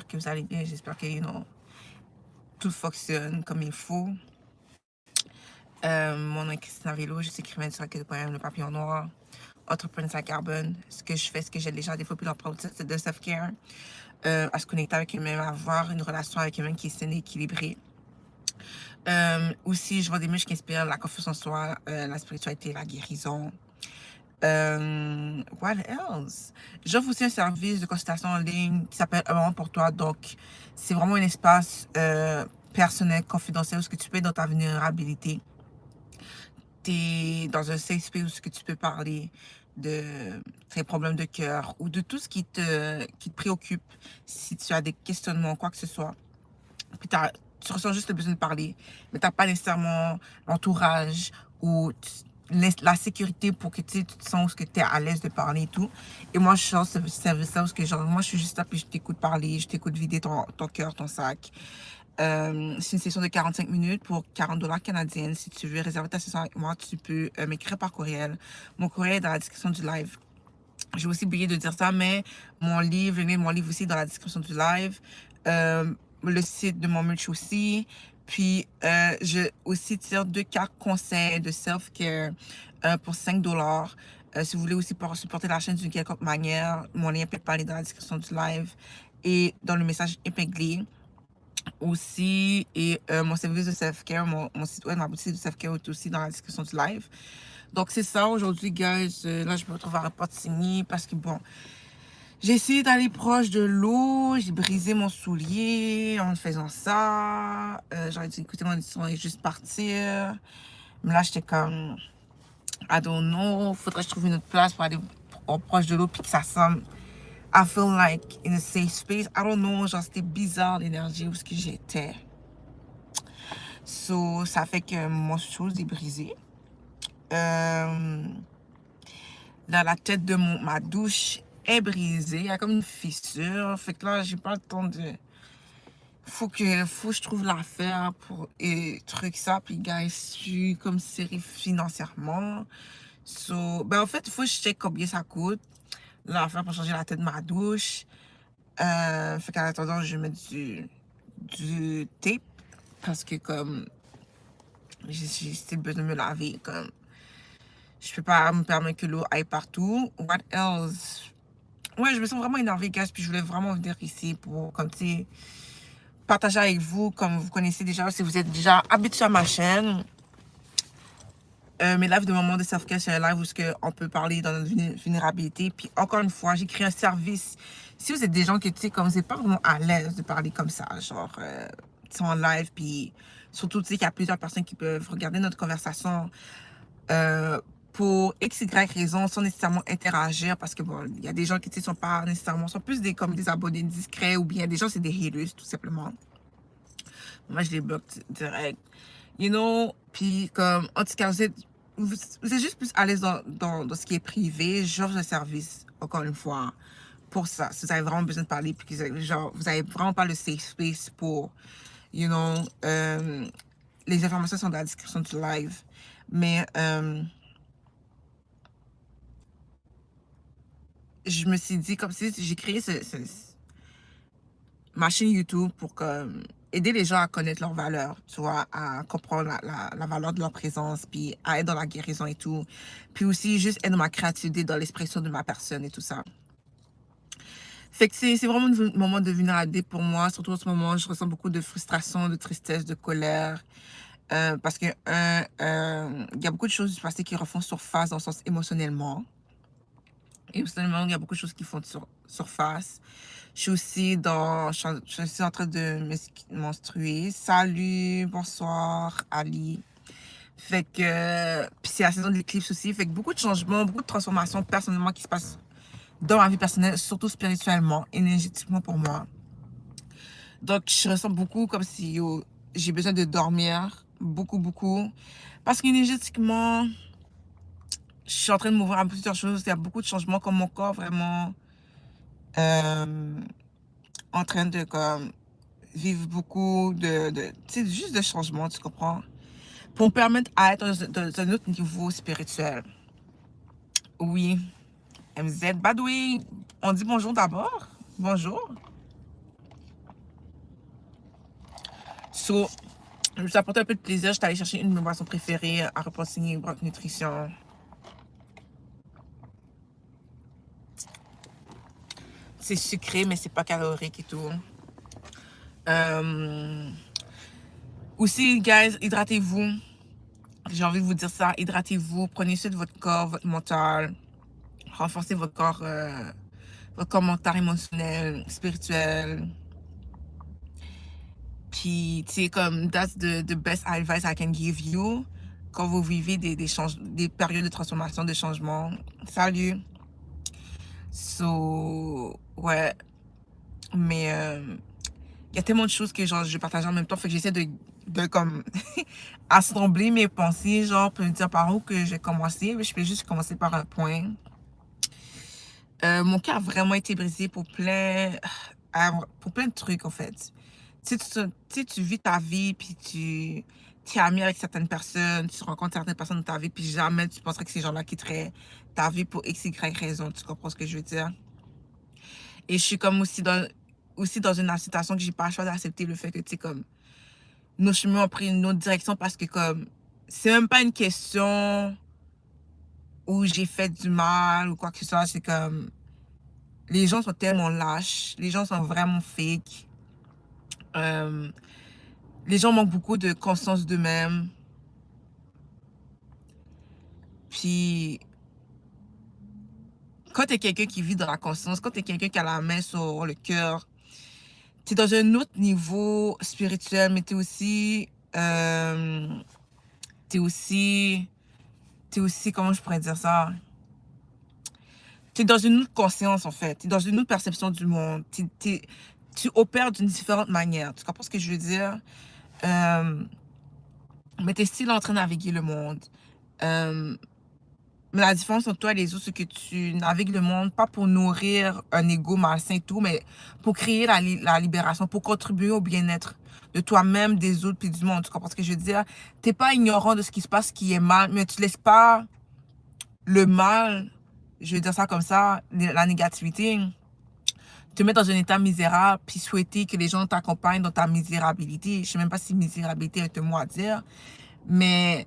que vous allez bien. J'espère que, tout fonctionne comme il faut. Mon nom est Christina Vélo. Je suis écrivaine sur le poème Le Papillon Noir, entrepreneur à carbone. Ce que je fais, ce que j'aide les gens à développer leur pratique de self-care, à se connecter avec eux-mêmes, à avoir une relation avec eux-mêmes qui est saine et équilibrée. Aussi, je vois des muscles qui inspirent la confiance en soi, la spiritualité, la guérison. What else? J'offre aussi un service de consultation en ligne qui s'appelle Un moment pour toi. Donc, c'est vraiment un espace personnel, confidentiel, où ce que tu peux être dans ta vulnérabilité. Tu es dans un safe space où ce que tu peux parler de tes problèmes de cœur ou de tout ce qui te préoccupe si tu as des questionnements, quoi que ce soit. Puis tu ressens juste le besoin de parler, mais tu n'as pas nécessairement l'entourage ou la sécurité pour que tu te sens que tu es à l'aise de parler et tout. Et moi, je sens ce service-là parce que moi, je suis juste là, puis je t'écoute parler, je t'écoute vider ton cœur, ton sac. C'est une session de 45 minutes pour 40 $ canadiens. Si tu veux réserver ta session avec moi, tu peux m'écrire par courriel. Mon courriel est dans la description du live. J'ai aussi oublié de dire ça, mais le lien de mon livre aussi est dans la description du live. Le site de mon merch aussi. Puis, je aussi tire 2 cartes conseils de self-care pour 5 $. Si vous voulez aussi supporter la chaîne d'une quelconque manière, mon lien peut aller dans la description du live et dans le message épinglé aussi. Et mon service de self-care, mon site web, ma boutique de self-care est aussi dans la description du live. Donc, c'est ça aujourd'hui, guys. Là, je me retrouve à Repentigny parce que, bon, j'ai essayé d'aller proche de l'eau. J'ai brisé mon soulier en faisant ça. J'aurais dû écouter mon édition et juste partir. Mais là, j'étais comme, I don't know. Faudrait que je trouve une autre place pour aller proche de l'eau puis que ça semble. I feel like in a safe space. I don't know. Genre, c'était bizarre l'énergie où ce que j'étais. So, ça fait que mon chose est brisé. Dans la tête de ma douche est brisée. Il y a comme une fissure. Fait que là, j'ai pas le temps de... Faut que je trouve l'affaire pour... Et truc ça. Puis, guys, je suis comme serrée financièrement. So, ben, en fait, il faut que je check combien ça coûte. L'affaire pour changer la tête de ma douche. Fait qu'en attendant, je vais mettre du tape. Parce que, comme... J'ai besoin de me laver, comme... Je peux pas me permettre que l'eau aille partout. What else? Ouais, je me sens vraiment énervée, guys, puis je voulais vraiment venir ici pour, comme tu sais, partager avec vous, comme vous connaissez déjà, si vous êtes déjà habitué à ma chaîne. Mes lives de moments de self-care, c'est un live où on peut parler dans notre vulnérabilité. Puis encore une fois, j'ai créé un service. Si vous êtes des gens qui, tu sais, comme vous n'êtes pas vraiment à l'aise de parler comme ça, genre, en live, puis surtout, tu sais, qu'il y a plusieurs personnes qui peuvent regarder notre conversation pour X, Y raison, sans nécessairement interagir, parce que bon, il y a des gens qui, tu sais, sont pas nécessairement, sont plus comme des abonnés discrets, ou bien des gens, c'est des haters, tout simplement. Moi, je les bloque direct. Puis comme, en tout cas, vous êtes juste plus à l'aise dans ce qui est privé. J'offre un service, encore une fois, pour ça. Si vous avez vraiment besoin de parler, puis que, genre, vous avez vraiment pas le safe space pour, les informations sont dans la description du live. Mais, je me suis dit, comme si j'ai créé ma chaîne YouTube pour aider les gens à connaître leur valeur, tu vois, à comprendre la valeur de leur présence, puis à être dans la guérison et tout. Puis aussi, juste être dans ma créativité, dans l'expression de ma personne et tout ça. Fait que c'est vraiment un moment de vulnérabilité pour moi. Surtout en ce moment, je ressens beaucoup de frustration, de tristesse, de colère. Parce que, il y a beaucoup de choses du passé qui refont surface dans le sens émotionnellement. Émotionnellement, il y a beaucoup de choses qui font surface. Je suis aussi je suis en train de menstruer. Salut, bonsoir, Ali. Fait que, puis c'est la saison de l'éclipse aussi. Fait que beaucoup de changements, beaucoup de transformations personnellement qui se passent dans ma vie personnelle, surtout spirituellement, énergétiquement pour moi. Donc, je ressens beaucoup comme si j'ai besoin de dormir. Beaucoup, beaucoup. Parce qu'énergétiquement, je suis en train de m'ouvrir à plusieurs choses. Il y a beaucoup de changements comme mon corps vraiment en train de comme vivre beaucoup tu sais, juste de changements, tu comprends? Pour me permettre à être dans un autre niveau spirituel. Oui. MZ. Badoui, on dit bonjour d'abord. Bonjour. So, je me suis apporté un peu de plaisir. J'étais allée chercher une de mes boissons préférées à Repentigny Brock Nutrition. C'est sucré, mais c'est pas calorique et tout. Aussi, guys, hydratez-vous. J'ai envie de vous dire ça. Hydratez-vous. Prenez soin de votre corps, votre mental. Renforcez votre corps mental, émotionnel, spirituel. Puis, tu sais, comme, that's the best advice I can give you quand vous vivez des périodes de transformation, de changement. Salut! So, ouais. Mais, il y a tellement de choses que, genre, je partage en même temps. Fait que j'essaie de comme, assembler mes pensées, genre, pour me dire par où que j'ai commencé. Mais je peux juste commencer par un point. Mon cœur a vraiment été brisé pour plein de trucs, en fait. Tu sais, tu vis ta vie, puis tu es ami avec certaines personnes, tu rencontres certaines personnes dans ta vie, puis jamais tu penserais que ces gens-là quitteraient ta vie pour X, Y raison. Tu comprends ce que je veux dire? Et je suis comme aussi dans une situation que j'ai pas le choix d'accepter le fait que, tu sais, comme, nos chemins ont pris une autre direction parce que, comme, c'est même pas une question où j'ai fait du mal ou quoi que ce soit. C'est comme, les gens sont tellement lâches, les gens sont vraiment fake. Les gens manquent beaucoup de conscience d'eux-mêmes. Puis, quand t'es quelqu'un qui vit dans la conscience, quand t'es quelqu'un qui a la main sur le cœur, t'es dans un autre niveau spirituel, mais t'es aussi, comment je pourrais dire ça? T'es dans une autre conscience, en fait. T'es dans une autre perception du monde. Tu opères d'une différente manière. Tu comprends ce que je veux dire? Mais t'es still en train de naviguer le monde. Mais la différence entre toi et les autres, c'est que tu navigues le monde pas pour nourrir un ego malsain et tout, mais pour créer la libération, pour contribuer au bien-être de toi-même, des autres puis du monde. Tu comprends ce que je veux dire? T'es pas ignorant de ce qui se passe, qui est mal, mais tu laisses pas le mal, je vais dire ça comme ça, la négativité, te mettre dans un état misérable puis souhaiter que les gens t'accompagnent dans ta misérabilité. Je sais même pas si misérabilité est un mot à dire, mais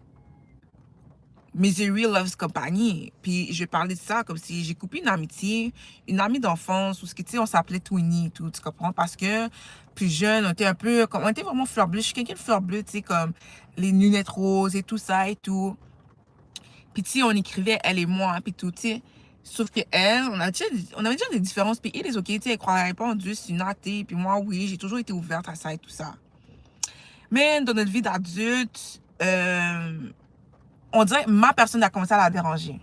Misery loves company. Puis je vais parler de ça comme si j'ai coupé une amitié, une amie d'enfance, où ce que tu sais, on s'appelait Twinnie et tout, tu comprends? Parce que plus jeune, on était un peu, comme, on était vraiment fleur bleue. Je suis quelqu'un de fleur bleue, tu sais, comme les lunettes roses et tout ça et tout. Puis tu sais, on écrivait elle et moi, puis tout, tu sais. Sauf que elle, on avait déjà des différences. Puis elle est ok, tu sais, elle croyait pas en Dieu, c'est une athée. Puis moi, oui, j'ai toujours été ouverte à ça et tout ça. Mais dans notre vie d'adulte, on dirait que ma personne a commencé à la déranger.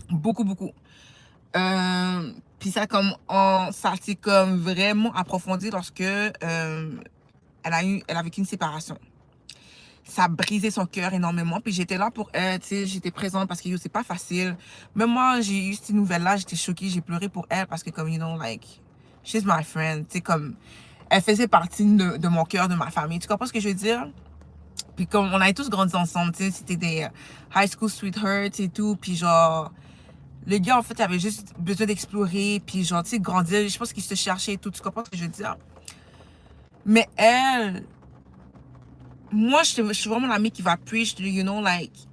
Beaucoup, beaucoup. Puis ça, ça s'est comme vraiment approfondi lorsque elle a vécu une séparation. Ça a brisé son cœur énormément. Puis j'étais là pour elle, tu sais, j'étais présente parce que c'est pas facile. Même moi, j'ai eu cette nouvelle-là, j'étais choquée, j'ai pleuré pour elle parce que comme, you know, like, she's my friend, tu sais, comme, elle faisait partie de mon cœur, de ma famille. Tu comprends ce que je veux dire? Puis comme, on avait tous grandi ensemble, tu sais, c'était des high school sweethearts et tout, puis genre, le gars, en fait, il avait juste besoin d'explorer, puis genre, tu sais, grandir. Je pense qu'il se cherchait et tout. Tu comprends ce que je veux dire? Mais elle, moi, je suis vraiment l'amie qui va preach, you know, like,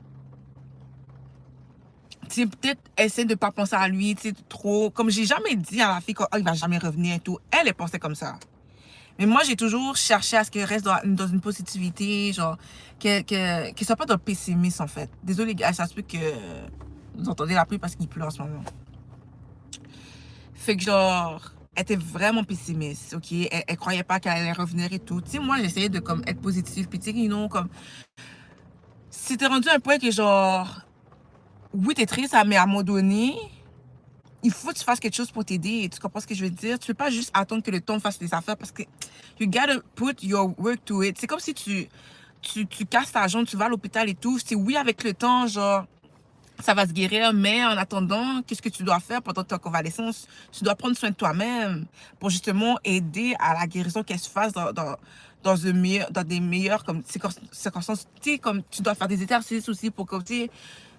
tu sais, peut-être essayer de pas penser à lui, tu sais, trop. Comme j'ai jamais dit à la fille qu'il va jamais revenir et tout. Elle pensait comme ça. Mais moi, j'ai toujours cherché à ce qu'elle reste dans une positivité, genre, qu'elle soit pas dans le pessimisme, en fait. Désolée, gars, ça se peut que vous entendez la pluie parce qu'il pleut en ce moment. Fait que genre, elle était vraiment pessimiste, ok? Elle croyait pas qu'elle allait revenir et tout. Tu sais, moi, j'essayais de comme être positive. Puis tu sais, you know, comme, c'était rendu un point que genre, oui, t'es triste, mais à un moment donné, il faut que tu fasses quelque chose pour t'aider. Tu comprends ce que je veux dire? Tu peux pas juste attendre que le temps fasse les affaires parce que you gotta put your work to it. C'est comme si tu casses ta jambe, tu vas à l'hôpital et tout. C'est oui, avec le temps, genre, ça va se guérir, mais en attendant, qu'est-ce que tu dois faire pendant ta convalescence? Tu dois prendre soin de toi-même pour justement aider à la guérison qu'elle se fasse dans des meilleures comme, circonstances. Tu sais, comme tu dois faire des exercices aussi pour que, tu sais,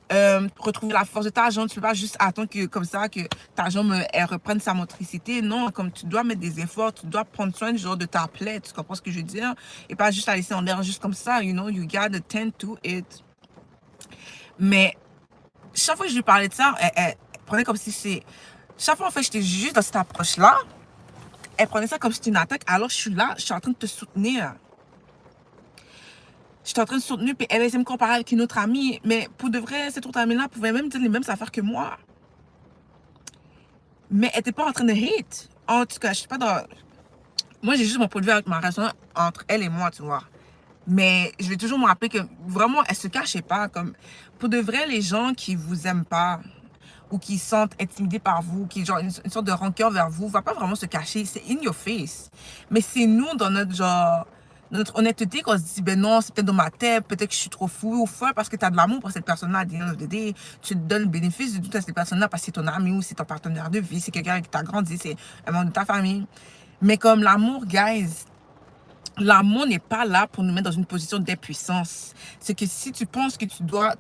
retrouver la force de ta jambe. Tu peux pas juste attendre que, comme ça, que ta jambe, elle reprenne sa motricité. Non, comme tu dois mettre des efforts, tu dois prendre soin genre, de ta plaie. Tu comprends ce que je veux dire? Et pas juste la laisser en l'air juste comme ça, you know, you gotta tend to it. Mais chaque fois que je lui parlais de ça, elle prenait comme si c'est... Chaque fois, en fait, j'étais juste dans cette approche-là. Elle prenait ça comme si c'était une attaque. Alors, je suis là, je suis en train de te soutenir. J'étais en train de soutenir, puis elle essayait de me comparer avec une autre amie. Mais pour de vrai, cette autre amie-là pouvait même dire les mêmes affaires que moi. Mais elle n'était pas en train de hate. En tout cas, je suis pas dans... Moi, j'ai juste mon point de vue avec ma relation entre elle et moi, tu vois. Mais je vais toujours me rappeler que vraiment, elle se cachait pas. Comme, pour de vrai, les gens qui vous aiment pas ou qui se sentent intimidés par vous, qui ont une sorte de rancœur vers vous, va pas vraiment se cacher. C'est in your face. Mais c'est nous, dans notre genre... Notre honnêteté, qu'on se dit, ben non, c'est peut-être dans ma tête, peut-être que je suis trop fou ou folle parce que tu as de l'amour pour cette personne-là. À the end of the day, tu te donnes le bénéfice de toute cette personne-là parce que c'est ton ami ou c'est ton partenaire de vie, c'est quelqu'un avec qui tu as grandi, c'est un membre de ta famille. Mais comme l'amour, guys, l'amour n'est pas là pour nous mettre dans une position d'impuissance. C'est que si tu penses que tu dois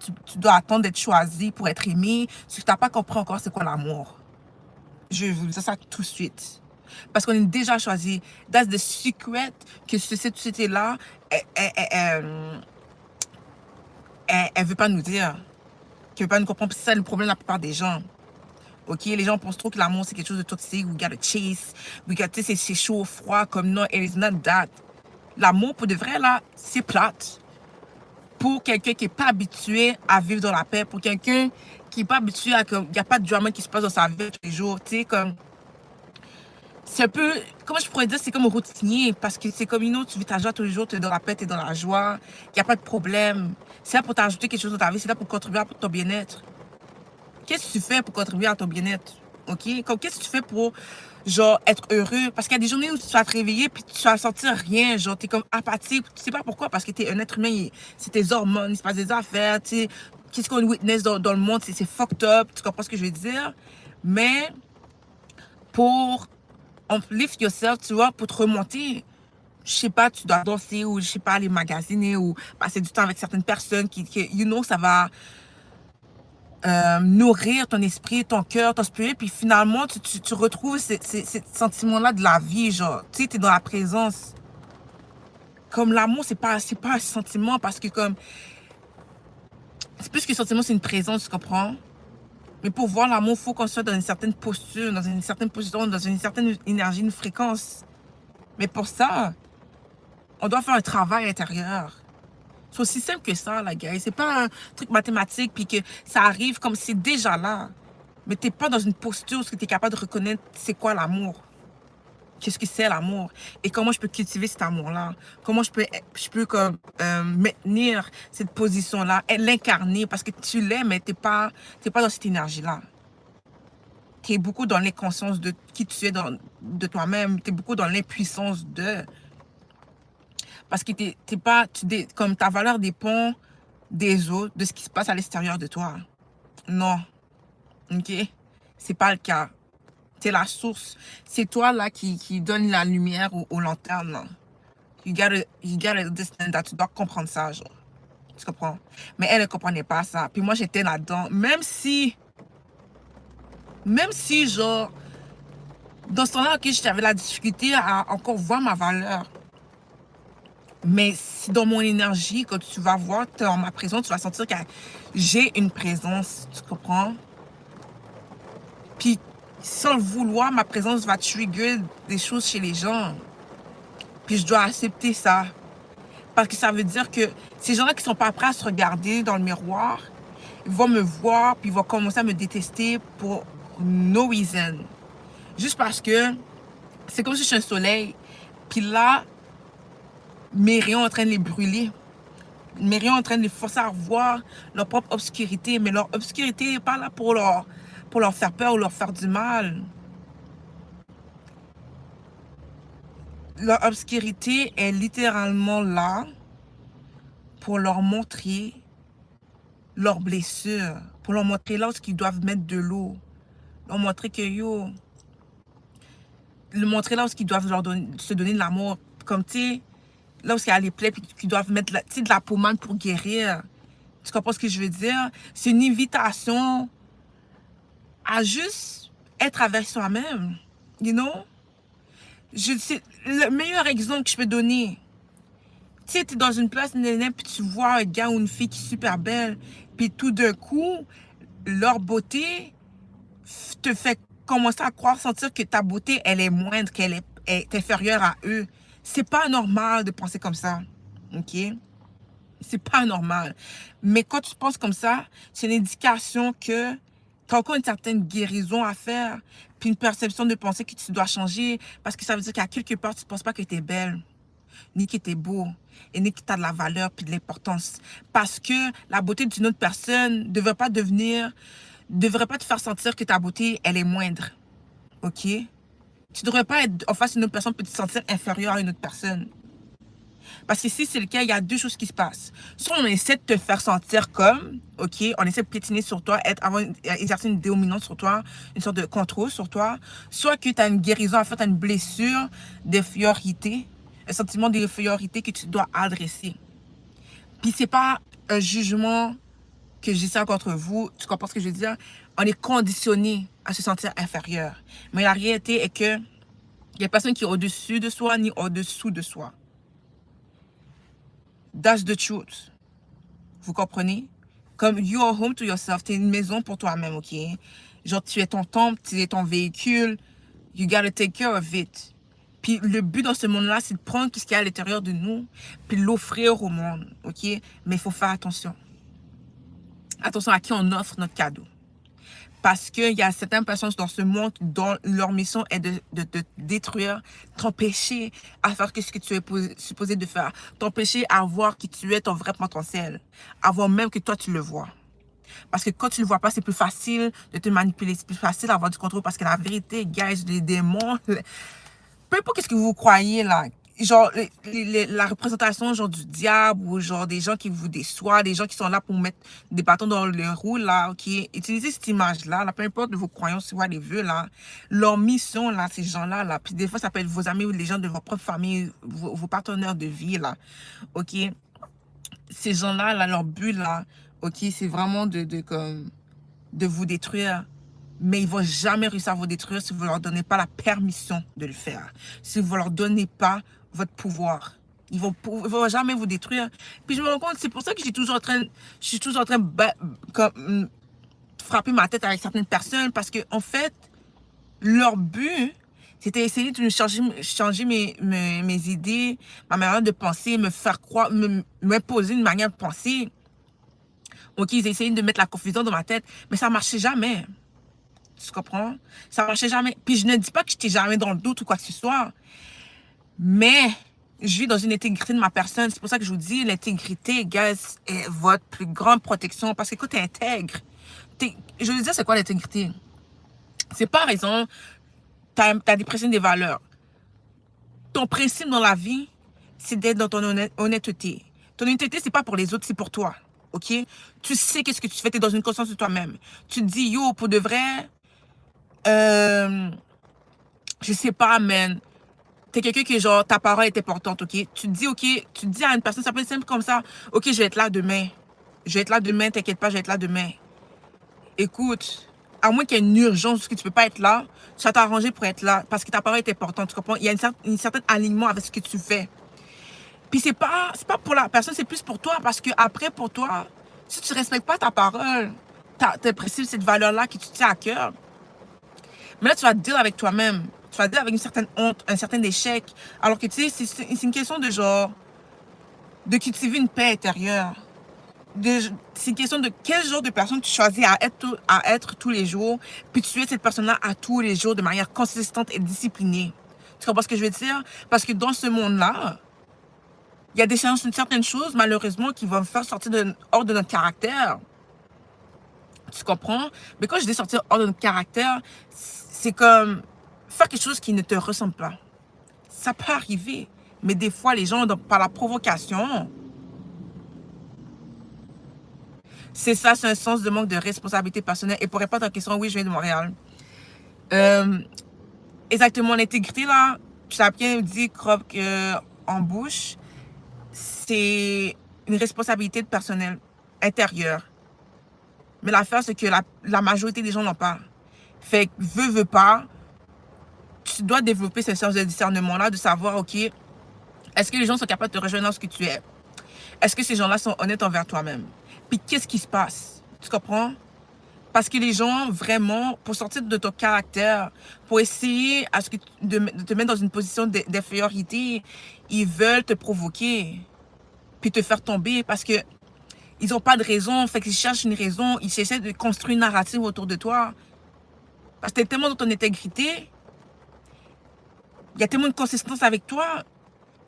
attendre d'être choisi pour être aimé, c'est que tu n'as pas compris encore c'est quoi l'amour. Je vais vous dire ça tout de suite. Parce qu'on est déjà choisi. That's the secret que cette société-là, elle veut pas nous dire. Qu'elle veut pas nous comprendre. C'est ça le problème de la plupart des gens. Ok, les gens pensent trop que l'amour c'est quelque chose de toxique. We gotta chase. We gotta, c'est chaud, froid, comme non, it is not that. L'amour, pour de vrai, là, c'est plate. Pour quelqu'un qui n'est pas habitué à vivre dans la paix, pour quelqu'un qui n'est pas habitué à... Il n'y a pas de drama qui se passe dans sa vie tous les jours, tu sais, comme... C'est un peu, comment je pourrais dire, c'est comme un routinier, parce que c'est comme, you know, tu vis ta joie tous les jours, tu es dans la paix, tu es dans la joie, il n'y a pas de problème. C'est là pour t'ajouter quelque chose dans ta vie, c'est là pour contribuer à ton bien-être. Qu'est-ce que tu fais pour contribuer à ton bien-être? Ok? Comme, qu'est-ce que tu fais pour, genre, être heureux? Parce qu'il y a des journées où tu vas te réveiller, puis tu vas sentir rien, genre, tu es comme apathique, tu sais pas pourquoi, parce que tu es un être humain, c'est tes hormones, il se passe des affaires, tu sais, qu'est-ce qu'on witness dans le monde, c'est fucked up, tu comprends ce que je veux dire? Mais, pour uplift yourself, tu vois, pour te remonter, je sais pas, tu dois danser ou je sais pas, aller magasiner ou passer du temps avec certaines personnes qui you know, ça va nourrir ton esprit, ton cœur, ton spirit, puis finalement, tu retrouves ces sentiments-là de la vie, genre, tu sais, t'es dans la présence. Comme l'amour, c'est pas un sentiment parce que comme, c'est plus que sentiment, c'est une présence, tu comprends? Mais pour voir l'amour, il faut qu'on soit dans une certaine posture, dans une certaine position, dans une certaine énergie, une fréquence. Mais pour ça, on doit faire un travail intérieur. C'est aussi simple que ça, la gueule. C'est pas un truc mathématique puis que ça arrive comme c'est déjà là. Mais t'es pas dans une posture où tu es capable de reconnaître c'est quoi l'amour. Qu'est-ce que c'est l'amour? Et comment je peux cultiver cet amour-là? Comment je peux comme, maintenir cette position-là, l'incarner parce que tu l'es, mais t'es pas dans cette énergie-là. Tu es beaucoup dans l'inconscience de qui tu es de toi-même. Tu es beaucoup dans l'impuissance de... Parce que comme ta valeur dépend des autres, de ce qui se passe à l'extérieur de toi. Non. Ok? C'est pas le cas. Tu es la source. C'est toi là qui donne la lumière aux lanternes. You gotta understand that. Tu dois comprendre ça, genre. Tu comprends? Mais elle ne comprenait pas ça. Puis moi, j'étais là-dedans. Même si, genre, dans ce temps-là, ok, j'avais la difficulté à encore voir ma valeur. Mais si dans mon énergie, quand tu vas voir dans ma présence, tu vas sentir que j'ai une présence, tu comprends? Puis, sans le vouloir, ma présence va trigger des choses chez les gens. Puis, je dois accepter ça. Parce que ça veut dire que ces gens-là qui sont pas prêts à se regarder dans le miroir, ils vont me voir, puis ils vont commencer à me détester pour no reason. Juste parce que c'est comme si je suis un soleil. Puis là, mes rayons en train de les brûler. Mes rayons en train de les forcer à voir leur propre obscurité. Mais leur obscurité n'est pas là pour leur faire peur ou leur faire du mal. Leur obscurité est littéralement là pour leur montrer leurs blessures. Pour leur montrer là où ils doivent mettre de l'eau. Leur montrer que yo... Le montrer là où ils doivent se donner de l'amour. Comme tu sais... Là où il y a les plaies, puis qu'ils doivent mettre de la pommade pour guérir. Tu comprends ce que je veux dire? C'est une invitation à juste être avec soi-même. You know? C'est le meilleur exemple que je peux donner. Tu sais, tu es dans une place, puis tu vois un gars ou une fille qui est super belle, puis tout d'un coup, leur beauté te fait commencer à croire, sentir que ta beauté, elle est moindre, est inférieure à eux. C'est pas normal de penser comme ça. OK? C'est pas normal. Mais quand tu penses comme ça, c'est une indication que tu as encore une certaine guérison à faire, puis une perception de penser que tu dois changer, parce que ça veut dire qu'à quelque part, tu ne penses pas que tu es belle, ni que tu es beau, et ni que tu as de la valeur puis de l'importance. Parce que la beauté d'une autre personne ne devrait pas te faire sentir que ta beauté, elle est moindre. OK? Tu ne devrais pas être en face d'une autre personne pour te sentir inférieur à une autre personne. Parce que si c'est le cas, il y a deux choses qui se passent. Soit on essaie de te faire sentir comme, OK, on essaie de piétiner sur toi, exercer une dominance sur toi, une sorte de contrôle sur toi. Soit que tu as une guérison, en fait, tu as une blessure d'infériorité, un sentiment d'infériorité que tu dois adresser. Puis c'est pas un jugement que j'essaie contre vous, tu comprends ce que je veux dire? On est conditionné à se sentir inférieur. Mais la réalité est que il n'y a personne qui est au-dessus de soi ni au-dessous de soi. That's the truth. Vous comprenez? Comme you are home to yourself, tu es une maison pour toi-même, OK? Genre, tu es ton temple, tu es ton véhicule. You gotta take care of it. Puis le but dans ce monde-là, c'est de prendre ce qu'il y a à l'intérieur de nous, puis l'offrir au monde, OK? Mais il faut faire attention. Attention à qui on offre notre cadeau. Parce qu'il y a certaines personnes dans ce monde dont leur mission est de te détruire, t'empêcher à faire ce que tu es supposé de faire, t'empêcher à voir qui tu es, ton vrai potentiel, avant même que toi tu le vois. Parce que quand tu ne le vois pas, c'est plus facile de te manipuler, c'est plus facile d'avoir du contrôle parce que la vérité, guys, les démons, peu importe ce que vous croyez là, genre la représentation genre du diable ou genre des gens qui vous déçoivent, des gens qui sont là pour mettre des bâtons dans le roue là, ok, utilisez cette image là, peu importe de vos croyances, les vœux là, leur mission là, ces gens là, puis des fois ça peut être vos amis ou les gens de votre propre famille, vos partenaires de vie là, ok, ces gens là, leur but là, ok, c'est vraiment de vous détruire. Mais ils ne vont jamais réussir à vous détruire si vous ne leur donnez pas la permission de le faire. Si vous ne leur donnez pas votre pouvoir. Ils ne vont jamais vous détruire. Puis je me rends compte, c'est pour ça que je suis toujours en train de frapper ma tête avec certaines personnes. Parce qu'en fait, leur but, c'était essayer de changer mes idées, ma manière de penser, me faire croire, m'imposer une manière de penser. Ok, ils essayaient de mettre la confusion dans ma tête, mais ça ne marchait jamais. Tu comprends? Ça ne marchait jamais. Puis je ne dis pas que je n'étais jamais dans le doute ou quoi que ce soit. Mais je vis dans une intégrité de ma personne. C'est pour ça que je vous dis, l'intégrité, guys, est votre plus grande protection. Parce que quand tu es intègre, je veux dire, c'est quoi l'intégrité? C'est pas raison, tu as des principes, des valeurs. Ton principe dans la vie, c'est d'être dans ton honnêteté. Ton honnêteté, c'est pas pour les autres, c'est pour toi. OK? Tu sais qu'est-ce que tu fais, tu es dans une conscience de toi-même. Tu te dis, yo, pour de vrai, je sais pas, man. T'es quelqu'un qui, genre, ta parole est importante, OK? Tu te dis, OK, tu te dis à une personne, ça peut être simple comme ça. OK, je vais être là demain. Je vais être là demain, t'inquiète pas, je vais être là demain. Écoute, à moins qu'il y ait une urgence que tu peux pas être là, tu vas t'arranger pour être là parce que ta parole est importante, tu comprends? Il y a une certaine alignement avec ce que tu fais. Puis c'est pas pour la personne, c'est plus pour toi parce que après, pour toi, si tu respectes pas ta parole, tes principes, cette valeur-là que tu tiens à cœur, mais là, tu vas te dire avec toi-même. Tu vas te dire avec une certaine honte, un certain échec. Alors que, tu sais, c'est une question de genre, de cultiver une paix intérieure. C'est une question de quel genre de personne tu choisis à être tous les jours. Puis tu es cette personne-là à tous les jours de manière consistante et disciplinée. Tu comprends ce que je veux dire? Parce que dans ce monde-là, il y a certaines choses, malheureusement, qui vont me faire sortir hors de notre caractère. Tu comprends? Mais quand je dis sortir hors de notre caractère, c'est comme faire quelque chose qui ne te ressemble pas. Ça peut arriver. Mais des fois, les gens, par la provocation, c'est ça, c'est un sens de manque de responsabilité personnelle. Et pour répondre à ta question, oui, je viens de Montréal. Exactement, l'intégrité, là, tu l'as bien dit, en bouche, c'est une responsabilité personnelle intérieur. Mais l'affaire, c'est que la majorité des gens n'ont pas. Fait que, veux pas, tu dois développer ce sens de discernement-là, de savoir, OK, est-ce que les gens sont capables de te rejoindre dans ce que tu es? Est-ce que ces gens-là sont honnêtes envers toi-même? Puis qu'est-ce qui se passe? Tu comprends? Parce que les gens, vraiment, pour sortir de ton caractère, pour essayer de te mettre dans une position d'infériorité, ils veulent te provoquer, puis te faire tomber, parce que ils n'ont pas de raison, fait qu'ils cherchent une raison, ils essaient de construire une narrative autour de toi. Parce que tu es tellement dans ton intégrité, il y a tellement de consistance avec toi,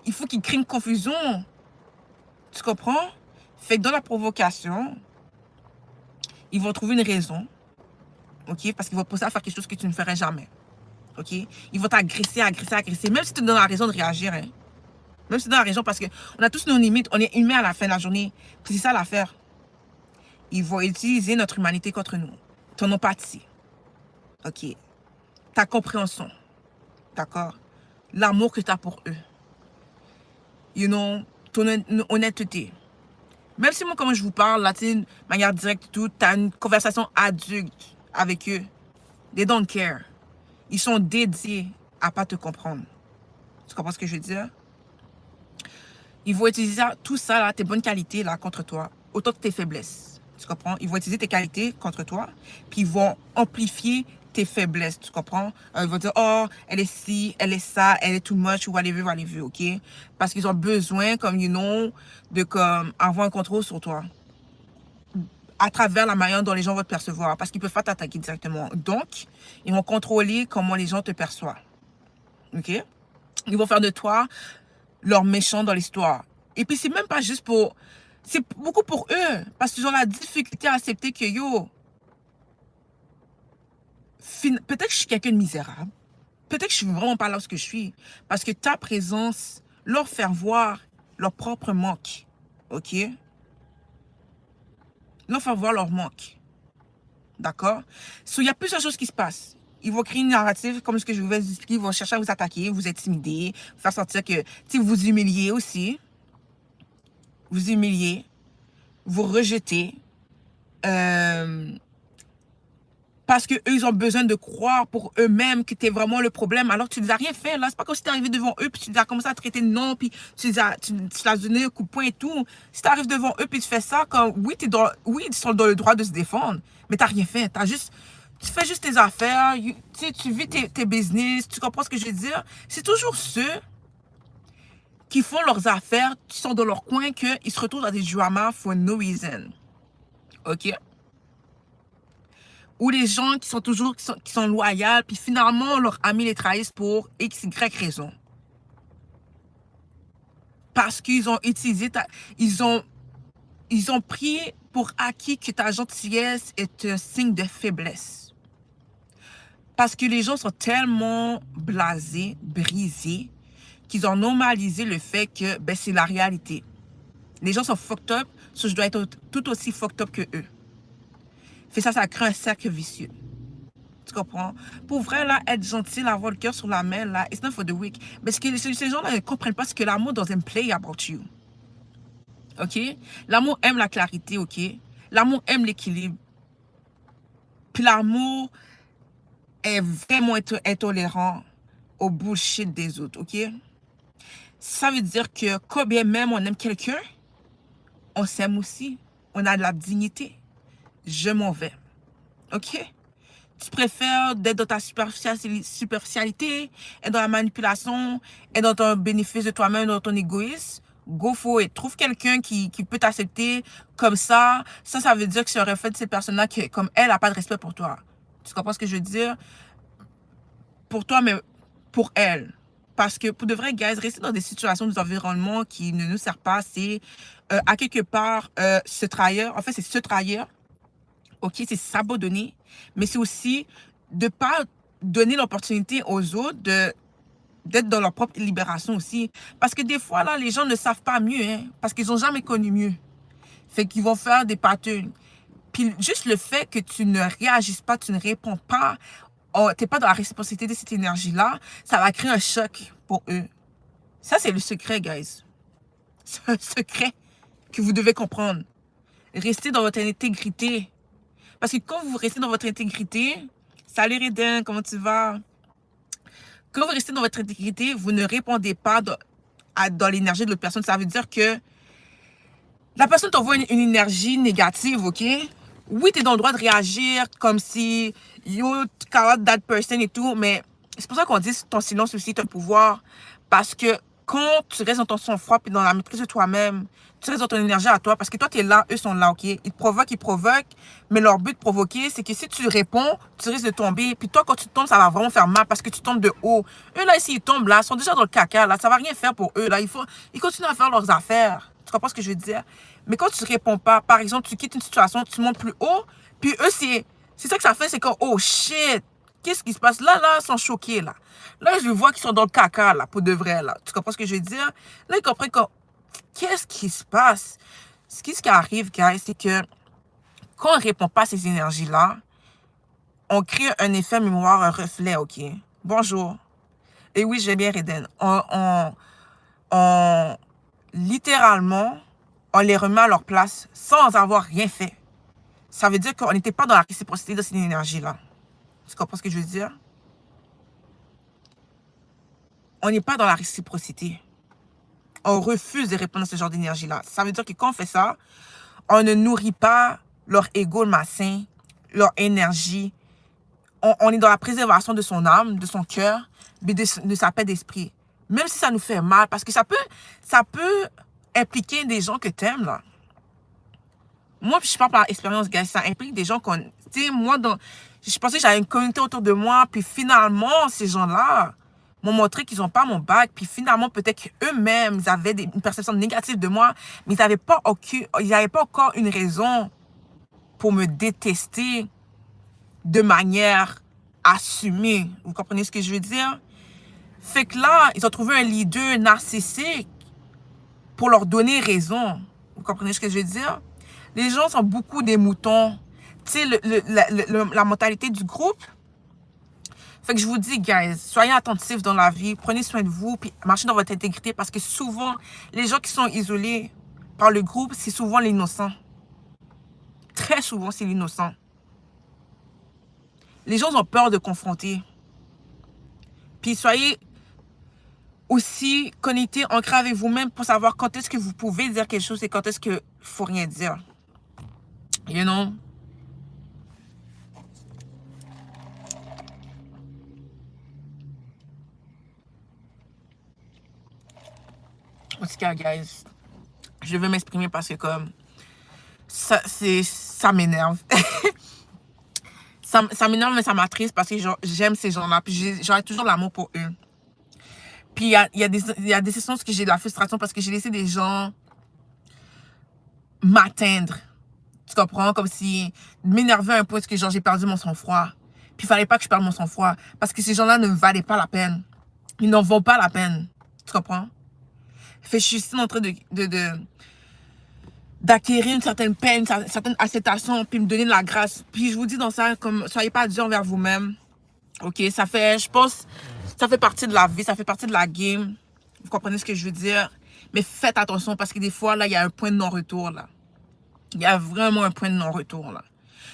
il faut qu'ils créent une confusion. Tu comprends? Fait que dans la provocation, ils vont trouver une raison, ok? Parce qu'ils vont pousser à faire quelque chose que tu ne ferais jamais, ok? Ils vont t'agresser, même si tu te donnes la raison de réagir, hein? Même si tu te donnes la raison, parce qu'on a tous nos limites, on est humain à la fin de la journée. C'est ça l'affaire. Ils vont utiliser notre humanité contre nous, ton empathie, ok? Ta compréhension, d'accord? L'amour que tu as pour eux, ton honnêteté. Même si moi, comme je vous parle, là, tu sais, de manière directe et tout, tu as une conversation adulte avec eux. They don't care. Ils sont dédiés à pas te comprendre. Tu comprends ce que je veux dire? Ils vont utiliser tout ça, là, tes bonnes qualités, là, contre toi, autant que tes faiblesses. Tu comprends? Ils vont utiliser tes qualités contre toi, puis ils vont amplifier tes faiblesses, tu comprends? Ils vont dire, oh, elle est ci, elle est ça, elle est too much, ou whatever, ok? Parce qu'ils ont besoin, comme, de avoir un contrôle sur toi. À travers la manière dont les gens vont te percevoir, parce qu'ils ne peuvent pas t'attaquer directement. Donc, ils vont contrôler comment les gens te perçoivent. Ok? Ils vont faire de toi leur méchant dans l'histoire. Et puis, c'est même pas juste pour... C'est beaucoup pour eux, parce qu'ils ont la difficulté à accepter que, peut-être que je suis quelqu'un de misérable. Peut-être que je suis vraiment pas là où je suis. Parce que ta présence leur fait voir leur propre manque. OK? Leur faire voir leur manque. D'accord? Il y a plusieurs choses qui se passent. Ils vont créer une narrative, comme ce que je vais vous expliquer. Ils vont chercher à vous attaquer, vous intimider, faire sentir que, vous humilier aussi. Vous humilier. Vous rejeter. Parce qu'eux, ils ont besoin de croire pour eux-mêmes que tu es vraiment le problème, alors que tu ne les as rien fait. Là, c'est pas comme si tu es arrivé devant eux, puis tu les as commencé à traiter de non, puis tu leur as donné un coup de poing et tout. Si tu arrives devant eux, puis tu fais ça, oui, ils sont dans le droit de se défendre, mais tu n'as rien fait. Tu fais juste tes affaires, tu vis tes business, tu comprends ce que je veux dire? C'est toujours ceux qui font leurs affaires, qui sont dans leur coin, qu'ils se retrouvent dans des dramas for no reason. OK? Ou les gens qui sont loyaux, puis finalement, leurs amis les trahissent pour X, Y raison. Parce qu'ils ont utilisé ils ont pris pour acquis que ta gentillesse est un signe de faiblesse. Parce que les gens sont tellement blasés, brisés, qu'ils ont normalisé le fait que c'est la réalité. Les gens sont fucked up, je dois être tout aussi fucked up que eux. Fait ça crée un cercle vicieux. Tu comprends? Pour vrai, là, être gentil, avoir le cœur sur la main, là, it's not for the weak. Mais ce que ces gens-là ne comprennent pas, c'est que l'amour doesn't play about you. OK? L'amour aime la clarité, OK? L'amour aime l'équilibre. Puis l'amour est vraiment intolérant au bullshit des autres, OK? Ça veut dire que quand bien même on aime quelqu'un, on s'aime aussi. On a de la dignité. Je m'en vais. OK? Tu préfères d'être dans ta superficialité, être dans la manipulation, être dans ton bénéfice de toi-même, dans ton égoïsme, go for it. Trouve quelqu'un qui peut t'accepter comme ça. Ça veut dire que c'est un reflet de ces personnes-là qui, comme elle, n'a pas de respect pour toi. Tu comprends ce que je veux dire? Pour toi, mais pour elle. Parce que pour de vrai, guys, rester dans des situations, des environnements qui ne nous servent pas, c'est à quelque part se trahir. En fait, c'est se trahir. OK, c'est s'abandonner, mais c'est aussi de ne pas donner l'opportunité aux autres d'être dans leur propre libération aussi. Parce que des fois, là, les gens ne savent pas mieux, hein, parce qu'ils n'ont jamais connu mieux. Fait qu'ils vont faire des patterns. Puis juste le fait que tu ne réagisses pas, tu ne réponds pas, tu n'es pas dans la responsabilité de cette énergie-là, ça va créer un choc pour eux. Ça, c'est le secret, guys. C'est un secret que vous devez comprendre. Restez dans votre intégrité. Parce que quand vous restez dans votre intégrité, salut Redin, comment tu vas? Quand vous restez dans votre intégrité, vous ne répondez pas dans l'énergie de l'autre personne. Ça veut dire que la personne t'envoie une énergie négative, ok? Oui, tu es dans le droit de réagir comme si you call that person et tout, mais c'est pour ça qu'on dit que ton silence aussi est un pouvoir. Parce que quand tu restes dans ton sang-froid et dans la maîtrise de toi-même, tu restes dans ton énergie à toi, parce que toi, tu es là, eux sont là, ok? Ils te provoquent, mais leur but de provoquer, c'est que si tu réponds, tu risques de tomber. Puis toi, quand tu tombes, ça va vraiment faire mal parce que tu tombes de haut. Eux, là, ici, ils tombent là, ils sont déjà dans le caca, là, ça va rien faire pour eux, là. Ils continuent à faire leurs affaires. Tu comprends ce que je veux dire? Mais quand tu ne réponds pas, par exemple, tu quittes une situation, tu montes plus haut, puis eux, c'est ça que ça fait, c'est comme, oh shit, qu'est-ce qui se passe? Là, ils sont choqués, là. Là, je vois qu'ils sont dans le caca, là, pour de vrai, là. Tu comprends ce que je veux dire? Là, ils comprennent que, qu'est-ce qui se passe? Ce qui arrive, guys, c'est que quand on ne répond pas à ces énergies-là, on crée un effet mémoire, un reflet, ok? Bonjour. Et oui, j'ai bien Reden. Littéralement, on les remet à leur place sans avoir rien fait. Ça veut dire qu'on n'était pas dans la réciprocité de cette énergie-là. Tu comprends ce que je veux dire? On n'est pas dans la réciprocité. On refuse de répondre à ce genre d'énergie-là. Ça veut dire que quand on fait ça, on ne nourrit pas leur ego malsain, leur énergie. On est dans la préservation de son âme, de son cœur, de sa paix d'esprit. Même si ça nous fait mal, parce que ça peut impliquer des gens que tu aimes, là. Moi, je parle par expérience, gars, ça implique des gens qu'on... Tu sais, moi, je pensais que j'avais une communauté autour de moi, puis finalement, ces gens-là m'ont montré qu'ils n'ont pas mon bac, puis finalement, peut-être qu'eux-mêmes, ils avaient une perception négative de moi, mais ils n'avaient pas encore une raison pour me détester de manière assumée. Vous comprenez ce que je veux dire? Fait que là, ils ont trouvé un leader narcissique pour leur donner raison. Vous comprenez ce que je veux dire? Les gens sont beaucoup des moutons. Tu sais, la mentalité du groupe. Fait que je vous dis, guys, soyez attentifs dans la vie. Prenez soin de vous, puis marchez dans votre intégrité. Parce que souvent, les gens qui sont isolés par le groupe, c'est souvent l'innocent. Très souvent, c'est l'innocent. Les gens ont peur de confronter. Puis soyez aussi connectés, ancrés avec vous-même pour savoir quand est-ce que vous pouvez dire quelque chose et quand est-ce qu'il ne faut rien dire. You know? En tout cas, guys, je vais m'exprimer parce que comme ça m'énerve. ça m'énerve, mais ça m'attriste parce que j'aime ces gens-là. Puis j'aurai toujours l'amour pour eux. Puis il y a des sessions où j'ai de la frustration parce que j'ai laissé des gens m'atteindre. Tu comprends? Comme si m'énerver à un point que genre j'ai perdu mon sang-froid. Puis il fallait pas que je perde mon sang-froid. Parce que ces gens-là ne valaient pas la peine. Ils n'en vaut pas la peine. Tu comprends? Fait que je suis en train d'acquérir une certaine peine, une certaine acceptation, puis me donner de la grâce. Puis je vous dis dans ça, comme soyez pas dur envers vous-même. Ok, je pense, ça fait partie de la vie, ça fait partie de la game. Vous comprenez ce que je veux dire? Mais faites attention parce que des fois, là, il y a un point de non-retour, là. Il y a vraiment un point de non-retour, là.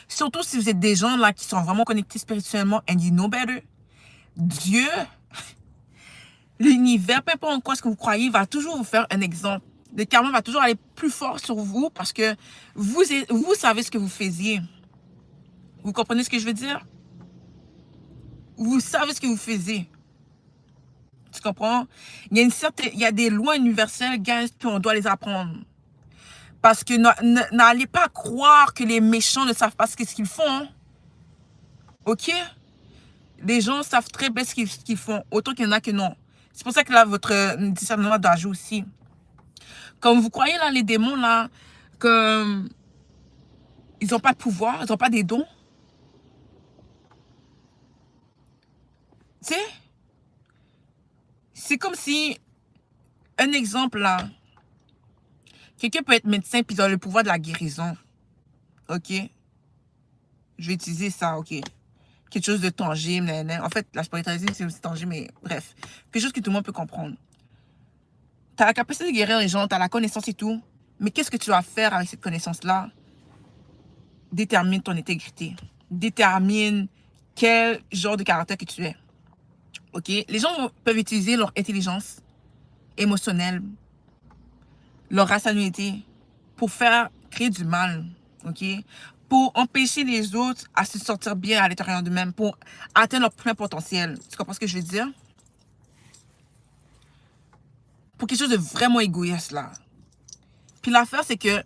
Surtout si vous êtes des gens, là, qui sont vraiment connectés spirituellement and you know better. Dieu, l'univers, peu importe en quoi ce que vous croyez, va toujours vous faire un exemple. Le karma va toujours aller plus fort sur vous parce que vous savez ce que vous faisiez. Vous comprenez ce que je veux dire? Vous savez ce que vous faisiez. Tu comprends? Il y a des lois universelles, guys, puis on doit les apprendre. Parce que n'allez pas croire que les méchants ne savent pas ce qu'ils font. Hein? Ok? Les gens savent très bien ce qu'ils font. Autant qu'il y en a que non. C'est pour ça que là, votre discernement doit jouer aussi. Comme vous croyez, là, les démons, là, que ils n'ont pas de pouvoir, ils n'ont pas des dons. Tu sais? C'est comme si, un exemple, là, quelqu'un peut être médecin puis il a le pouvoir de la guérison. OK? Je vais utiliser ça, OK? Quelque chose de tangible. En fait, la spiritualité, c'est aussi tangible, mais bref. Quelque chose que tout le monde peut comprendre. Tu as la capacité de guérir les gens, tu as la connaissance et tout. Mais qu'est-ce que tu vas faire avec cette connaissance-là détermine ton intégrité, détermine quel genre de caractère que tu es. OK? Les gens peuvent utiliser leur intelligence émotionnelle, leur rationalité pour créer du mal. OK? Pour empêcher les autres à se sentir bien à l'intérieur d'eux-mêmes, pour atteindre leur plein potentiel. Tu comprends ce que je veux dire? Pour quelque chose de vraiment égoïste, là. Puis l'affaire, c'est que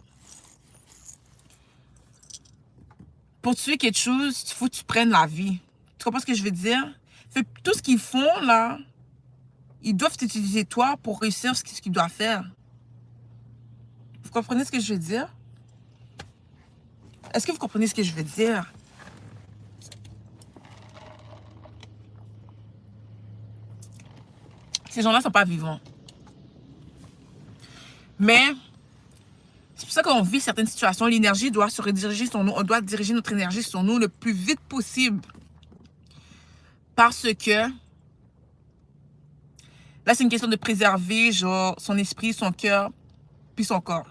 pour tuer quelque chose, il faut que tu prennes la vie. Tu comprends ce que je veux dire? Fait que tout ce qu'ils font, là, ils doivent utiliser toi pour réussir ce qu'ils doivent faire. Vous comprenez ce que je veux dire? Est-ce que vous comprenez ce que je veux dire? Ces gens-là ne sont pas vivants. Mais c'est pour ça qu'on vit certaines situations. L'énergie doit se rediriger sur nous. On doit diriger notre énergie sur nous le plus vite possible. Parce que là, c'est une question de préserver genre son esprit, son cœur, puis son corps.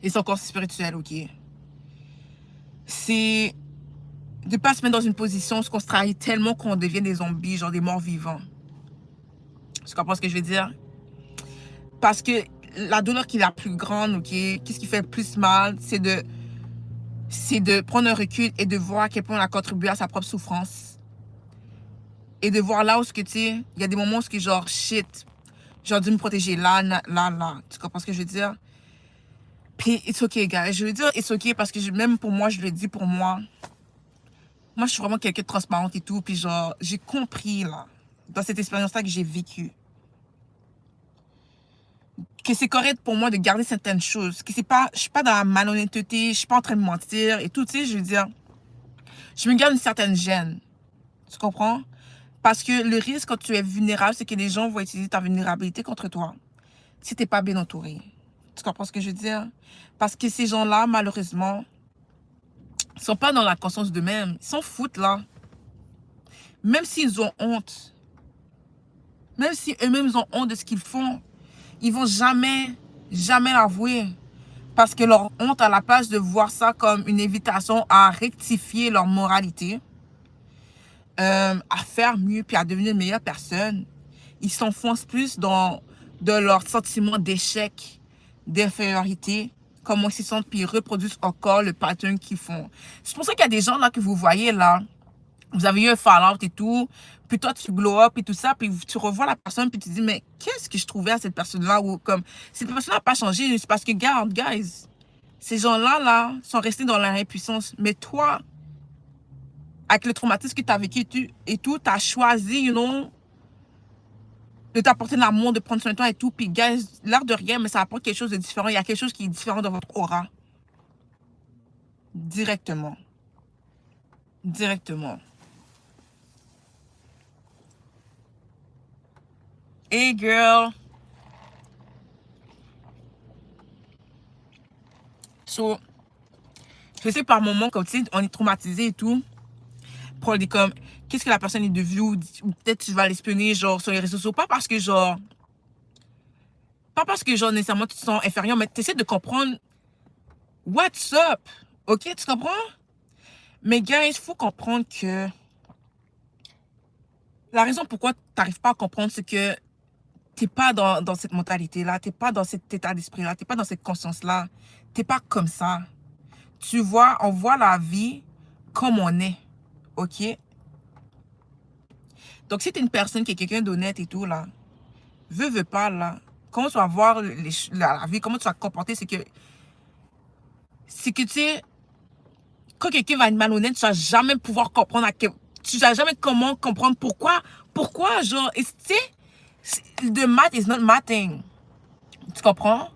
Et son corps spirituel, OK? C'est de ne pas se mettre dans une position où on se trahit tellement qu'on devient des zombies, genre des morts vivants. Tu comprends ce que je veux dire? Parce que la douleur qui est la plus grande, OK? Qu'est-ce qui fait le plus mal? C'est de prendre un recul et de voir à quel point on a contribué à sa propre souffrance. Et de voir là où, tu sais, il y a des moments où, genre, shit, j'aurais dû me protéger là, là. Tu comprends ce que je veux dire? Puis, it's okay, guys. Je veux dire, it's okay parce que même pour moi, je le dis pour moi. Moi, je suis vraiment quelqu'un de transparente et tout. Puis, genre, j'ai compris, là, dans cette expérience-là que j'ai vécue, que c'est correct pour moi de garder certaines choses. Que c'est pas, je suis pas dans la malhonnêteté, je suis pas en train de mentir et tout, tu sais, je veux dire, je me garde une certaine gêne. Tu comprends? Parce que le risque quand tu es vulnérable, c'est que les gens vont utiliser ta vulnérabilité contre toi. Si t'es pas bien entouré. Tu comprends ce que je veux dire? Parce que ces gens-là, malheureusement, sont pas dans la conscience d'eux-mêmes. Ils s'en foutent, là. Même s'ils ont honte. Même si eux-mêmes ont honte de ce qu'ils font, ils vont jamais l'avouer. Parce que leur honte, à la place de voir ça comme une invitation à rectifier leur moralité, à faire mieux, puis à devenir une meilleure personne, ils s'enfoncent plus dans leur sentiment d'échec, d'infériorité, comment ils se sentent, puis ils reproduisent encore le pattern qu'ils font. C'est pour ça qu'il y a des gens là que vous voyez là, vous avez eu un fallout et tout, puis toi tu blow up et tout ça, puis tu revois la personne, puis tu te dis, mais qu'est-ce que je trouvais à cette personne-là, ou comme, cette personne n'a pas changé, c'est parce que, regarde, guys, ces gens-là, là, sont restés dans leur impuissance, mais toi, avec le traumatisme que tu as vécu et tout, tu as choisi, you know, de t'apporter de l'amour, de prendre soin de toi et tout. Puis, guys, l'air de rien, mais ça apporte quelque chose de différent. Il y a quelque chose qui est différent dans votre aura. Directement. Directement. Hey, girl. So, je sais par moments, comme tu sais, on est traumatisé et tout. Pour dire comme, qu'est-ce que la personne est devenue, ou peut-être tu vas l'espionner, genre, sur les réseaux sociaux. Pas parce que, genre, nécessairement, tu te sens inférieur, mais tu essaies de comprendre what's up. OK, tu comprends? Mais, guys, il faut comprendre que la raison pourquoi tu n'arrives pas à comprendre, c'est que tu n'es pas dans cette mentalité-là, tu n'es pas dans cet état d'esprit-là, tu n'es pas dans cette conscience-là. Tu n'es pas comme ça. Tu vois, on voit la vie comme on est. OK? Donc, si tu es une personne qui est quelqu'un d'honnête et tout, là, veux pas, là, comment tu vas voir la vie, comment tu vas te comporter, c'est que, tu sais, quand quelqu'un va être malhonnête, tu vas jamais pouvoir comprendre tu vas jamais comment comprendre pourquoi, genre, tu sais, the math is not mathing. Tu comprends?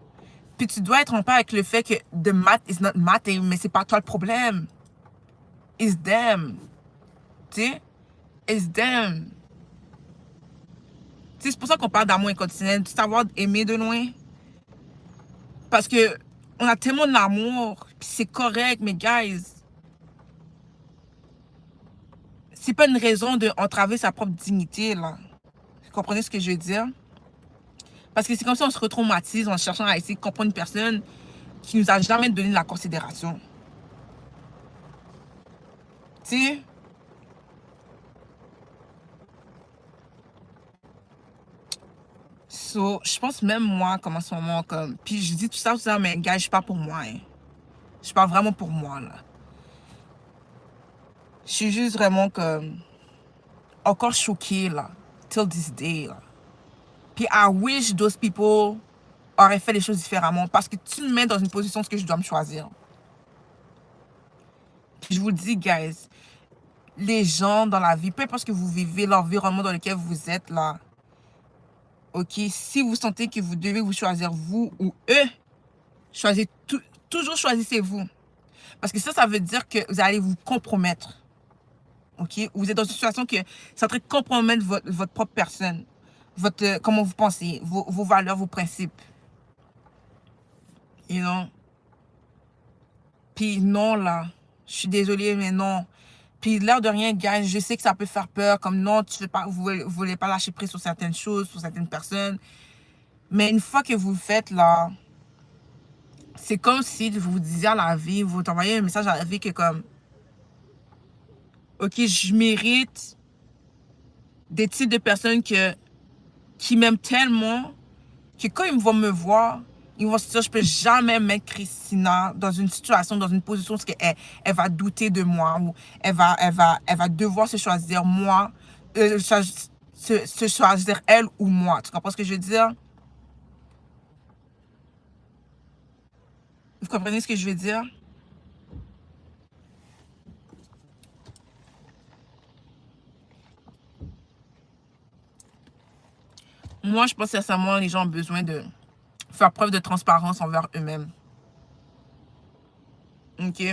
Puis tu dois être en paix avec le fait que the math is not mathing, mais c'est pas toi le problème. It's them. Tu sais? It's them. Tu sais, c'est pour ça qu'on parle d'amour inconditionnel, de savoir aimer de loin. Parce que on a tellement d'amour, puis c'est correct, mais guys, c'est pas une raison d'entraver sa propre dignité, là. Vous comprenez ce que je veux dire? Parce que c'est comme ça qu'on se retraumatise en cherchant à essayer de comprendre une personne qui nous a jamais donné de la considération. Tu sais, so, je pense même moi, comme en ce moment, comme, puis je dis tout ça, mais gars, je suis pas pour moi, hein. Je suis pas vraiment pour moi, là. Je suis juste vraiment comme, encore choquée, là, till this day, là. Puis I wish those people auraient fait les choses différemment, parce que tu me mets dans une position ce que je dois me choisir. Puis je vous le dis, guys, les gens dans la vie, peu importe ce que vous vivez, l'environnement dans lequel vous êtes, là, ok, si vous sentez que vous devez vous choisir, vous ou eux, choisissez toujours choisissez-vous. Parce que ça veut dire que vous allez vous compromettre. OK? Vous êtes dans une situation que ça va compromettre votre propre personne. Comment vous pensez, vos valeurs, vos principes. You know? Puis non, là. Je suis désolée, mais non. Puis l'air de rien, gars, je sais que ça peut faire peur. Comme non, vous voulez pas lâcher prise sur certaines choses, sur certaines personnes. Mais une fois que vous le faites, là, c'est comme si vous disiez à la vie, vous envoyez un message à la vie que comme, OK, je mérite des types de personnes qui m'aiment tellement que quand ils vont me voir, ils vont se dire, je peux jamais mettre Christina dans une situation, dans une position où elle va douter de moi ou elle va devoir se choisir moi, se choisir elle ou moi. Tu comprends ce que je veux dire? Vous comprenez ce que je veux dire? Moi, je pense sincèrement les gens ont besoin de faire preuve de transparence envers eux-mêmes. OK?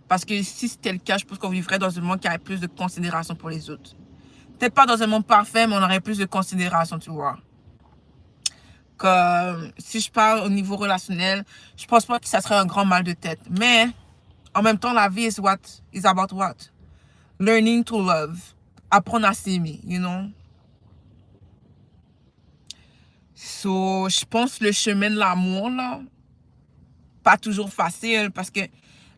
Parce que si c'était le cas, je pense qu'on vivrait dans un monde qui aurait plus de considération pour les autres. Peut-être pas dans un monde parfait, mais on aurait plus de considération, tu vois. Comme si je parle au niveau relationnel, je pense pas que ça serait un grand mal de tête. Mais en même temps, la vie is about what? Learning to love. Apprendre à s'aimer, you know? So, je pense le chemin de l'amour, là, pas toujours facile parce que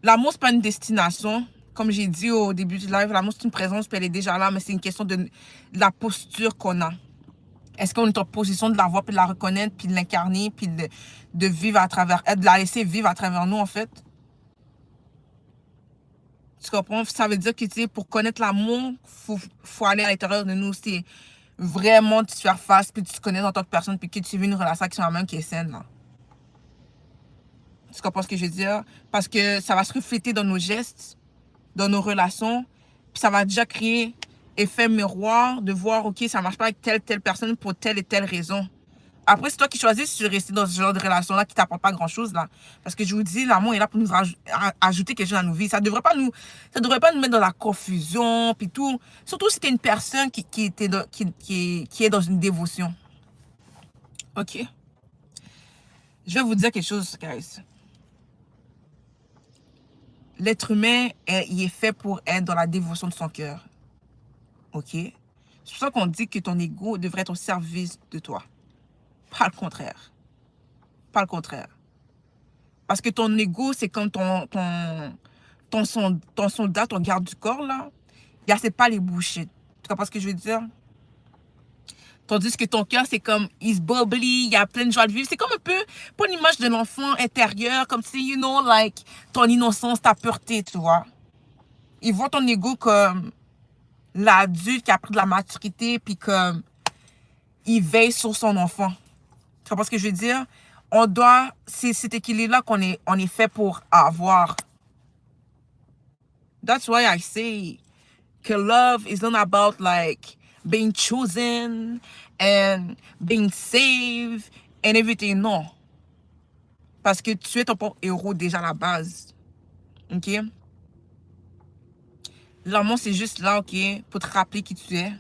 l'amour, c'est pas une destination. Comme j'ai dit au début du live, l'amour, c'est une présence, puis elle est déjà là, mais c'est une question de la posture qu'on a. Est-ce qu'on est en position de la voir, puis de la reconnaître, puis de l'incarner, puis de vivre à travers elle, de la laisser vivre à travers nous, en fait? Tu comprends? Ça veut dire que, tu sais, pour connaître l'amour, faut aller à l'intérieur de nous. C'est vraiment te faire face, puis tu te connais en tant que personne, puis que tu vis une relation qui soit même qui est saine, là. Tu comprends ce que je veux dire? Parce que ça va se refléter dans nos gestes, dans nos relations, puis ça va déjà créer effet miroir de voir, OK, ça marche pas avec telle personne pour telle et telle raison. Après, c'est toi qui choisis de rester dans ce genre de relation-là qui t'apporte pas grand-chose, là. Parce que je vous dis, l'amour est là pour nous ajouter quelque chose à nos vies. Ça devrait pas nous mettre dans la confusion, puis tout. Surtout si t'es une personne qui est dans une dévotion. OK? Je vais vous dire quelque chose, guys. L'être humain, il est fait pour être dans la dévotion de son cœur. OK? C'est pour ça qu'on dit que ton ego devrait être au service de toi. Pas le contraire. Pas le contraire. Parce que ton ego, c'est comme ton soldat, ton garde du corps, là. Il c'est pas les bullshit. Tu comprends ce que je veux dire? Tandis que ton cœur, c'est comme, he's bubbly, il y a plein de joie de vivre. C'est comme un peu, pas une image de l'enfant intérieur, comme si, you know, like, ton innocence, ta pureté, tu vois. Ils voient ton ego comme l'adulte qui a pris de la maturité, puis comme, il veille sur son enfant. Tu comprends ce que je veux dire? C'est cet équilibre-là on est fait pour avoir. That's why I say que love is not about like being chosen and being saved and everything. Non. Parce que tu es ton propre héros déjà à la base. OK? L'amour, c'est juste là, OK? Pour te rappeler qui tu es.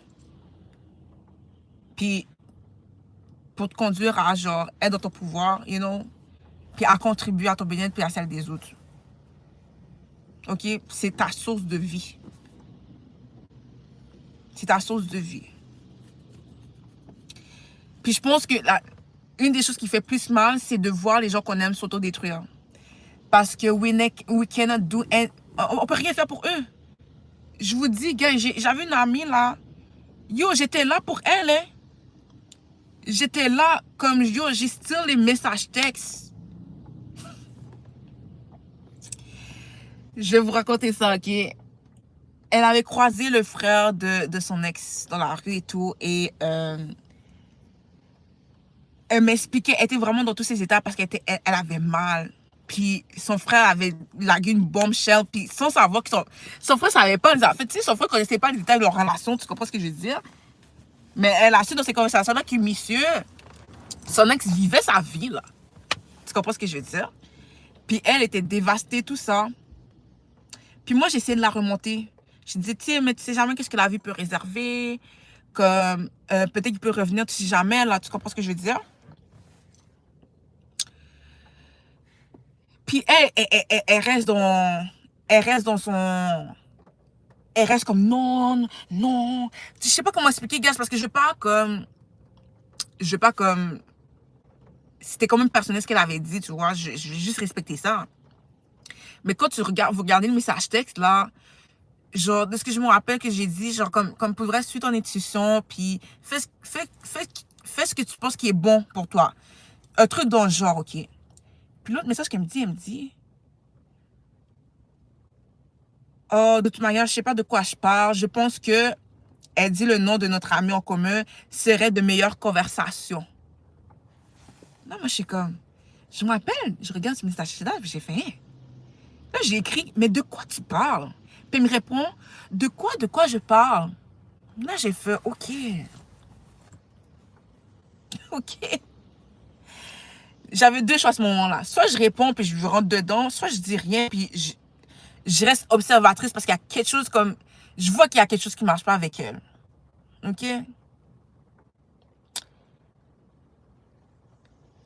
Puis, pour te conduire à, genre, être dans ton pouvoir, you know? Puis à contribuer à ton bien-être puis à celle des autres. OK? C'est ta source de vie. C'est ta source de vie. Puis je pense que une des choses qui fait plus mal, c'est de voir les gens qu'on aime s'autodétruire. Parce que On peut rien faire pour eux. Je vous dis, gars, j'avais une amie là. Yo, j'étais là pour elle, hein. J'étais là comme, yo, j'ai still les messages textes. Je vais vous raconter ça, ok? Elle avait croisé le frère de son ex dans la rue et tout. Et elle m'expliquait, elle était vraiment dans tous ses états parce elle avait mal. Puis son frère avait lagué une bombshell. Puis sans savoir que son frère savait pas. En fait, tu sais, son frère connaissait pas les détails de leur relation. Tu comprends ce que je veux dire? Mais elle a su dans ces conversations-là que monsieur, son ex vivait sa vie, là. Tu comprends ce que je veux dire? Puis elle était dévastée, tout ça. Puis moi, j'essayais de la remonter. Je disais, tu sais, mais tu sais jamais qu'est-ce que la vie peut réserver. Comme, peut-être qu'il peut revenir, tu sais jamais, là. Tu comprends ce que je veux dire? Puis elle reste dans... Elle reste dans son... Elle reste comme, non, non. Je sais pas comment expliquer, gars, parce que je veux pas comme... Je veux pas comme... C'était quand même personnel ce qu'elle avait dit, tu vois. Je vais juste respecter ça. Mais quand vous regardez le message texte, là, genre, de ce que je me rappelle que j'ai dit, genre, comme pour vrai, suis ton intuition, puis fais ce que tu penses qui est bon pour toi. Un truc dans le genre, ok. Puis l'autre message qu'elle me dit, oh, de toute manière, je sais pas de quoi je parle. Je pense que, elle dit le nom de notre ami en commun, serait de meilleures conversations. Non, moi, je suis comme, je me rappelle, je regarde ce message-là, puis j'ai fait, hein. Là, j'ai écrit, mais de quoi tu parles? Puis il me répond, de quoi je parle? Là, j'ai fait, ok. Ok. J'avais deux choix à ce moment-là. Soit je réponds, puis je rentre dedans, soit je dis rien, puis je reste observatrice parce qu'il y a quelque chose comme... Je vois qu'il y a quelque chose qui ne marche pas avec elle. Ok?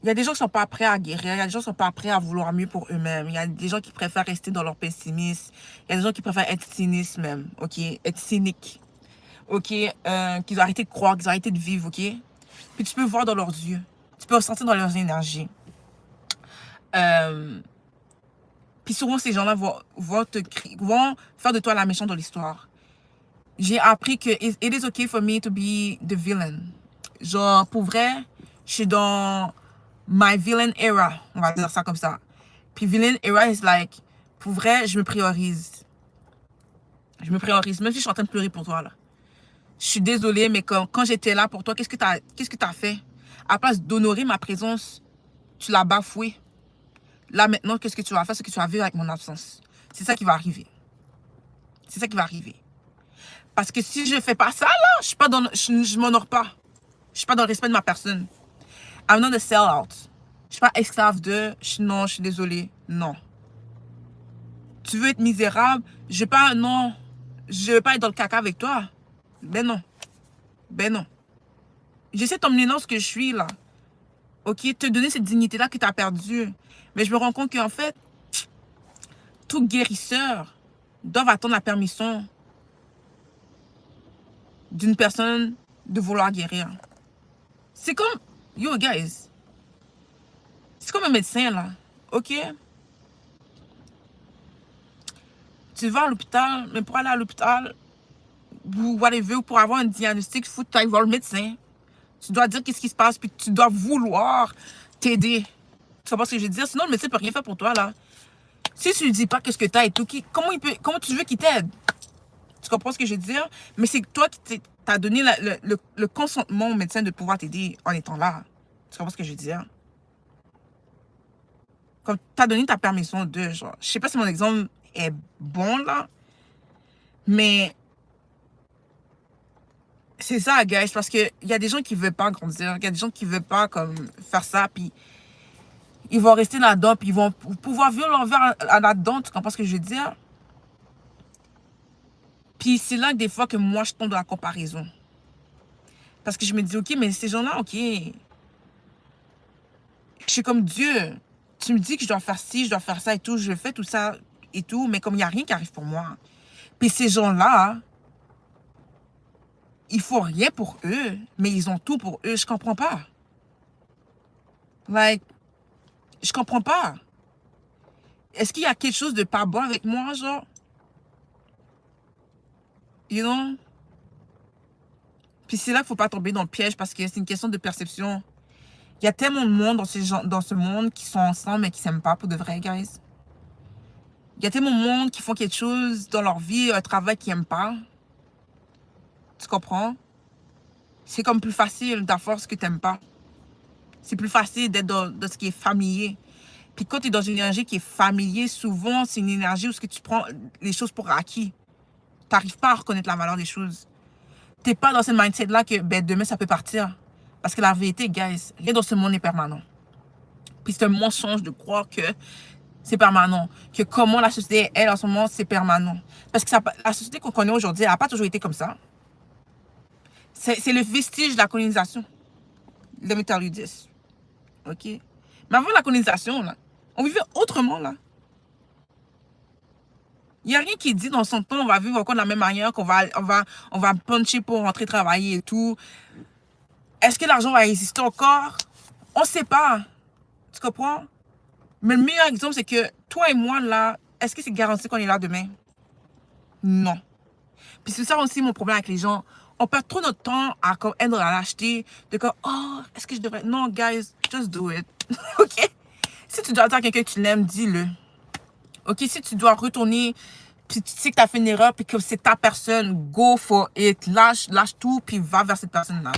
Il y a des gens qui ne sont pas prêts à guérir. Il y a des gens qui ne sont pas prêts à vouloir mieux pour eux-mêmes. Il y a des gens qui préfèrent rester dans leur pessimisme. Il y a des gens qui préfèrent être cyniques même. Ok? Être cyniques. Ok? Qu'ils ont arrêté de croire, qu'ils ont arrêté de vivre. Ok? Puis tu peux voir dans leurs yeux. Tu peux ressentir dans leurs énergies. Puis souvent, ces gens-là vont faire de toi la méchante dans l'histoire. J'ai appris que it is okay for me to be the villain. Genre, pour vrai, je suis dans my villain era. On va dire ça comme ça. Puis villain era is like, pour vrai, je me priorise. Je me priorise. Même si je suis en train de pleurer pour toi, là. Je suis désolée, mais quand j'étais là pour toi, qu'est-ce que t'as fait? À place d'honorer ma présence, tu l'as bafoué. Là, maintenant, qu'est-ce que tu vas faire? Ce que tu vas vivre avec mon absence. C'est ça qui va arriver. C'est ça qui va arriver. Parce que si je ne fais pas ça, là, je m'honore pas. Je suis pas dans le respect de ma personne. I'm not a sell-out. Je suis pas esclave de... Non, je suis désolée. Non. Tu veux être misérable? Non. Je veux pas être dans le caca avec toi. Ben non. Ben non. J'essaie de t'emmener dans ce que je suis, là. Ok? Te donner cette dignité-là que tu as perdue. Mais je me rends compte qu'en fait, tout guérisseur doit attendre la permission d'une personne de vouloir guérir. C'est comme... Yo, guys. C'est comme un médecin, là. Ok? Tu vas à l'hôpital, mais pour aller à l'hôpital, ou whatever, ou pour avoir un diagnostic, il faut que tu ailles voir le médecin. Tu dois dire qu'est-ce qui se passe, puis tu dois vouloir t'aider. Tu comprends ce que je veux dire? Sinon, le médecin ne peut rien faire pour toi, là. Si tu lui dis pas qu'est-ce que tu as et tout, comment tu veux qu'il t'aide? Tu comprends ce que je veux dire? Mais c'est toi qui t'as donné le consentement au médecin de pouvoir t'aider en étant là. Tu comprends ce que je veux dire? Comme tu as donné ta permission de, genre, je sais pas si mon exemple est bon, là, mais c'est ça, guys, parce qu'il y a des gens qui veulent pas grandir, il y a des gens qui veulent pas, comme, faire ça, puis ils vont rester là-dedans, puis ils vont pouvoir vivre leur vie là-dedans, tu comprends ce que je veux dire? Puis c'est là, des fois, que moi, je tombe dans la comparaison. Parce que je me dis, ok, mais ces gens-là, ok, je suis comme Dieu. Tu me dis que je dois faire ci, je dois faire ça et tout, je fais tout ça et tout, mais comme il n'y a rien qui arrive pour moi. Puis ces gens-là, il faut rien pour eux, mais ils ont tout pour eux. Je comprends pas. Like, je comprends pas. Est-ce qu'il y a quelque chose de pas bon avec moi, genre? You know? Puis c'est là qu'il ne faut pas tomber dans le piège parce que c'est une question de perception. Il y a tellement de monde dans ce monde qui sont ensemble mais qui ne s'aiment pas pour de vrai, guys. Il y a tellement de monde qui font quelque chose dans leur vie, un travail qu'ils n'aiment pas. Tu comprends? C'est comme plus facile d'avoir ce que tu n'aimes pas. C'est plus facile d'être dans ce qui est familier. Puis quand tu es dans une énergie qui est familier, souvent, c'est une énergie où ce que tu prends les choses pour acquis. Tu n'arrives pas à reconnaître la valeur des choses. Tu n'es pas dans cette mindset-là que ben, demain, ça peut partir. Parce que la vérité, guys, rien dans ce monde n'est permanent. Puis c'est un mensonge de croire que c'est permanent. Que comment la société est en ce moment, c'est permanent. Parce que la société qu'on connaît aujourd'hui, elle n'a pas toujours été comme ça. C'est le vestige de la colonisation. Let me tell you this. OK? Mais avant la colonisation, là, on vivait autrement, là. Il n'y a rien qui dit dans son temps, on va vivre encore de la même manière, qu'on va, on va puncher pour rentrer travailler et tout. Est-ce que l'argent va exister encore? On ne sait pas. Tu comprends? Mais le meilleur exemple, c'est que toi et moi, là, est-ce que c'est garanti qu'on est là demain? Non. Puis c'est ça aussi mon problème avec les gens. On perd trop notre temps à comme, être dans la lâcheté, de comme, oh, est-ce que je devrais... Non, guys, just do it. OK? Si tu dois dire à quelqu'un que tu l'aimes, dis-le. OK? Si tu dois retourner, puis tu sais que tu as fait une erreur, puis que c'est ta personne, go for it. Lâche tout, puis va vers cette personne-là.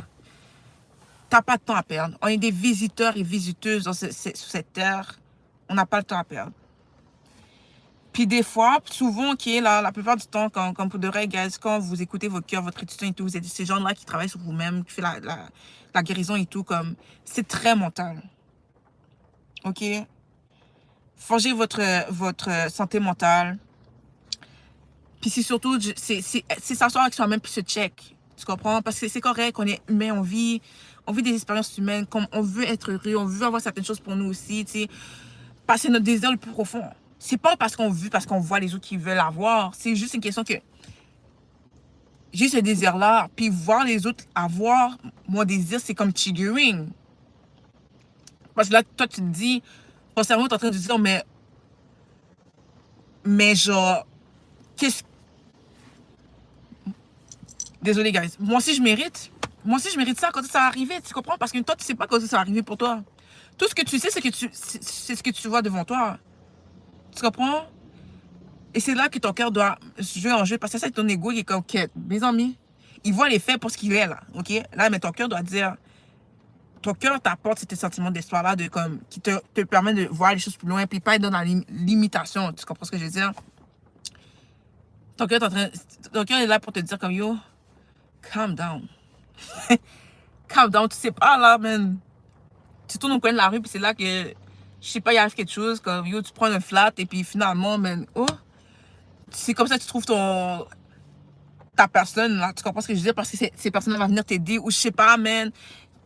Tu n'as pas de temps à perdre. On est des visiteurs et visiteuses sur cette terre. On n'a pas le temps à perdre. Puis des fois, souvent, la plupart du temps, comme pour de vrai, guys, quand vous écoutez vos cœurs, votre intuition et tout, vous êtes ces gens-là qui travaillent sur vous-même, qui font la guérison et tout, comme c'est très mental. OK? Forgez votre santé mentale. Puis c'est surtout, c'est s'asseoir avec soi-même puis se check. Tu comprends? Parce que c'est correct, on est humain, on vit des expériences humaines, comme on veut être heureux, on veut avoir certaines choses pour nous aussi, tu sais. Parce que c'est notre désir le plus profond. C'est pas parce qu'on voit les autres qui veulent avoir. C'est juste une question que j'ai ce désir-là, puis voir les autres avoir mon désir, c'est comme triggering. Parce que là, toi, tu te dis, ton cerveau est en train de dire, mais genre, qu'est-ce... Désolé, guys. Moi aussi, je mérite. Moi aussi, je mérite ça quand ça va arriver. Tu comprends? Parce que toi, tu sais pas quand ça va arriver pour toi. Tout ce que tu sais, c'est ce que tu vois devant toi. Tu comprends? Et c'est là que ton cœur doit jouer en jeu. Parce que ça, c'est ton ego qui est comme, ok, mes amis, il voit les faits pour ce qu'il est, là. OK? Là, mais ton cœur doit dire... Ton cœur t'apporte ces sentiments d'espoir-là qui te permet de voir les choses plus loin, puis pas être dans la limitation. Tu comprends ce que je veux dire? Ton cœur est là pour te dire comme, yo, calm down. Calm down. Tu sais pas, là, man. Tu tournes au coin de la rue, puis c'est là que, je sais pas, il arrive quelque chose, comme, yo, tu prends un flat, et puis finalement, man, oh, c'est comme ça que tu trouves ta personne, là. Tu comprends ce que je veux dire? Parce que ces personnes vont venir t'aider, ou je sais pas, man.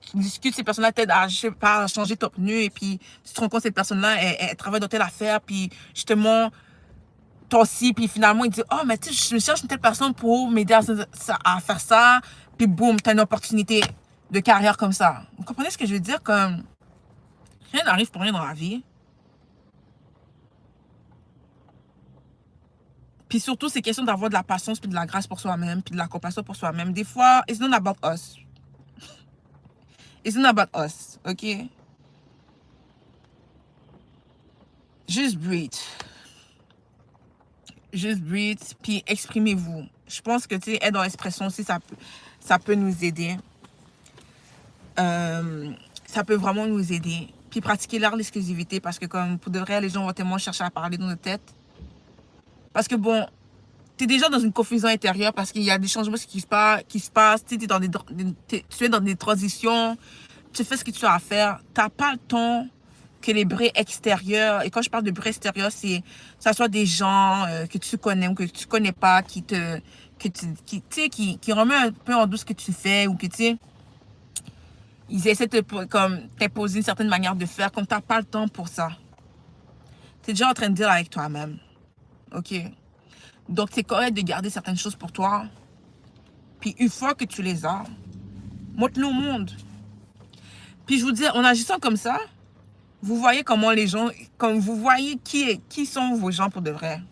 Tu discutes, ces personnes-là t'aident à, je sais pas, à changer ton pneu, et puis tu te rends compte que cette personne-là, elle travaille dans telle affaire, puis justement, toi aussi, puis finalement, il dit, oh, mais tu sais, je cherche une telle personne pour m'aider à faire ça, puis boum, t'as une opportunité de carrière comme ça. Vous comprenez ce que je veux dire? Comme, rien n'arrive pour rien dans la vie. Puis surtout, c'est question d'avoir de la patience, puis de la grâce pour soi-même, puis de la compassion pour soi-même. Des fois, it's not about us. It's not about us, OK? Just breathe. Juste breathe, puis exprimez-vous. Je pense que, tu sais, être dans l'expression aussi, ça peut nous aider. Ça peut vraiment nous aider. Puis pratiquer l'art de l'exclusivité, parce que comme pour de vrai, les gens vont tellement chercher à parler dans notre tête. Parce que bon, tu es déjà dans une confusion intérieure, parce qu'il y a des changements qui se passent, tu es dans des transitions, tu fais ce que tu as à faire. Tu n'as pas le temps que les bruits extérieurs, et quand je parle de bruits extérieurs, c'est ça soit des gens que tu connais ou que tu connais pas, qui remet un peu en doute ce que tu fais, ou que tu sais, ils essaient de t'imposer une certaine manière de faire, comme tu n'as pas le temps pour ça. Tu es déjà en train de dire avec toi-même. OK? Donc, c'est correct de garder certaines choses pour toi. Puis, une fois que tu les as, montre-le au monde. Puis, je vous dis, en agissant comme ça, vous voyez comment les gens, comme vous voyez qui sont vos gens pour de vrai.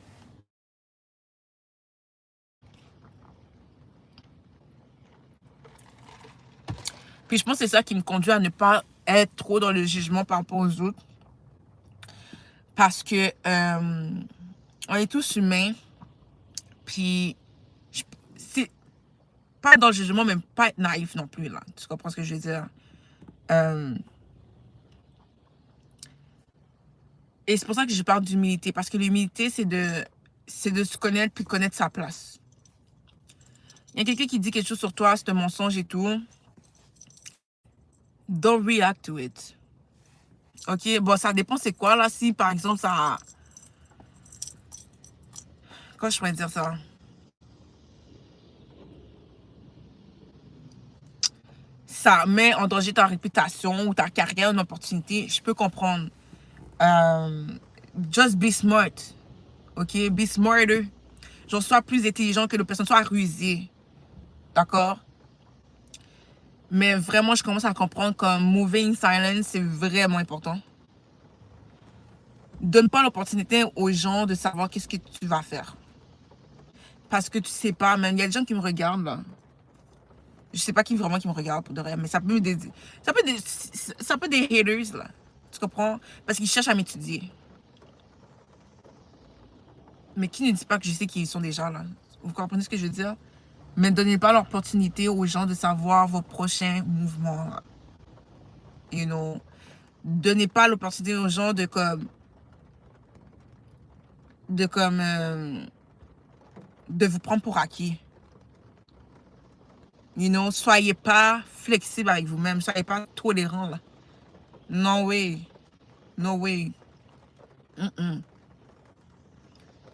Puis je pense que c'est ça qui me conduit à ne pas être trop dans le jugement par rapport aux autres. Parce que on est tous humains. Puis c'est pas être dans le jugement, mais pas être naïf non plus, là. Tu comprends ce que je veux dire? Euh, et c'est pour ça que je parle d'humilité. Parce que l'humilité, c'est de se connaître puis de connaître sa place. Il y a quelqu'un qui dit quelque chose sur toi, c'est un mensonge et tout. Don't react to it. Ok, bon, ça dépend c'est quoi là. Si par exemple ça. Comment je pourrais dire ça? Ça met en danger ta réputation ou ta carrière, une opportunité, je peux comprendre. Euh, just be smart. Ok, be smarter. Genre, sois plus intelligent que l'autre personne, sois rusé. D'accord? Mais vraiment, je commence à comprendre que moving silence, c'est vraiment important. Donne pas l'opportunité aux gens de savoir qu'est-ce que tu vas faire. Parce que tu sais pas, même, il y a des gens qui me regardent, là. Je sais pas qui vraiment qui me regarde pour de vrai, mais ça peut ça peut des haters, là. Tu comprends? Parce qu'ils cherchent à m'étudier. Mais qui ne dit pas que je sais qui ils sont déjà, là? Vous comprenez ce que je veux dire? Mais ne donnez pas l'opportunité aux gens de savoir vos prochains mouvements, là. You know? Donnez pas l'opportunité aux gens de de vous prendre pour acquis. You know? Soyez pas flexible avec vous-même. Soyez pas tolérant, là. No way. No way. Mm-mm.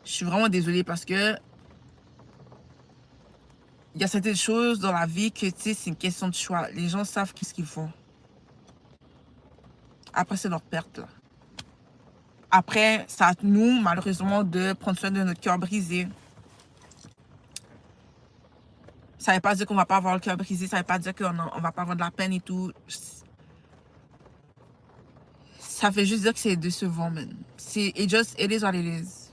Je suis vraiment désolée parce que il y a certaines choses dans la vie que, tu sais, c'est une question de choix. Les gens savent qu'est-ce qu'ils font. Après, c'est leur perte, là. Après, c'est à nous, malheureusement, de prendre soin de notre cœur brisé. Ça ne veut pas dire qu'on va pas avoir le cœur brisé. Ça ne veut pas dire qu'on ne va pas avoir de la peine et tout. Ça fait juste dire que c'est décevant, man. It is what it is.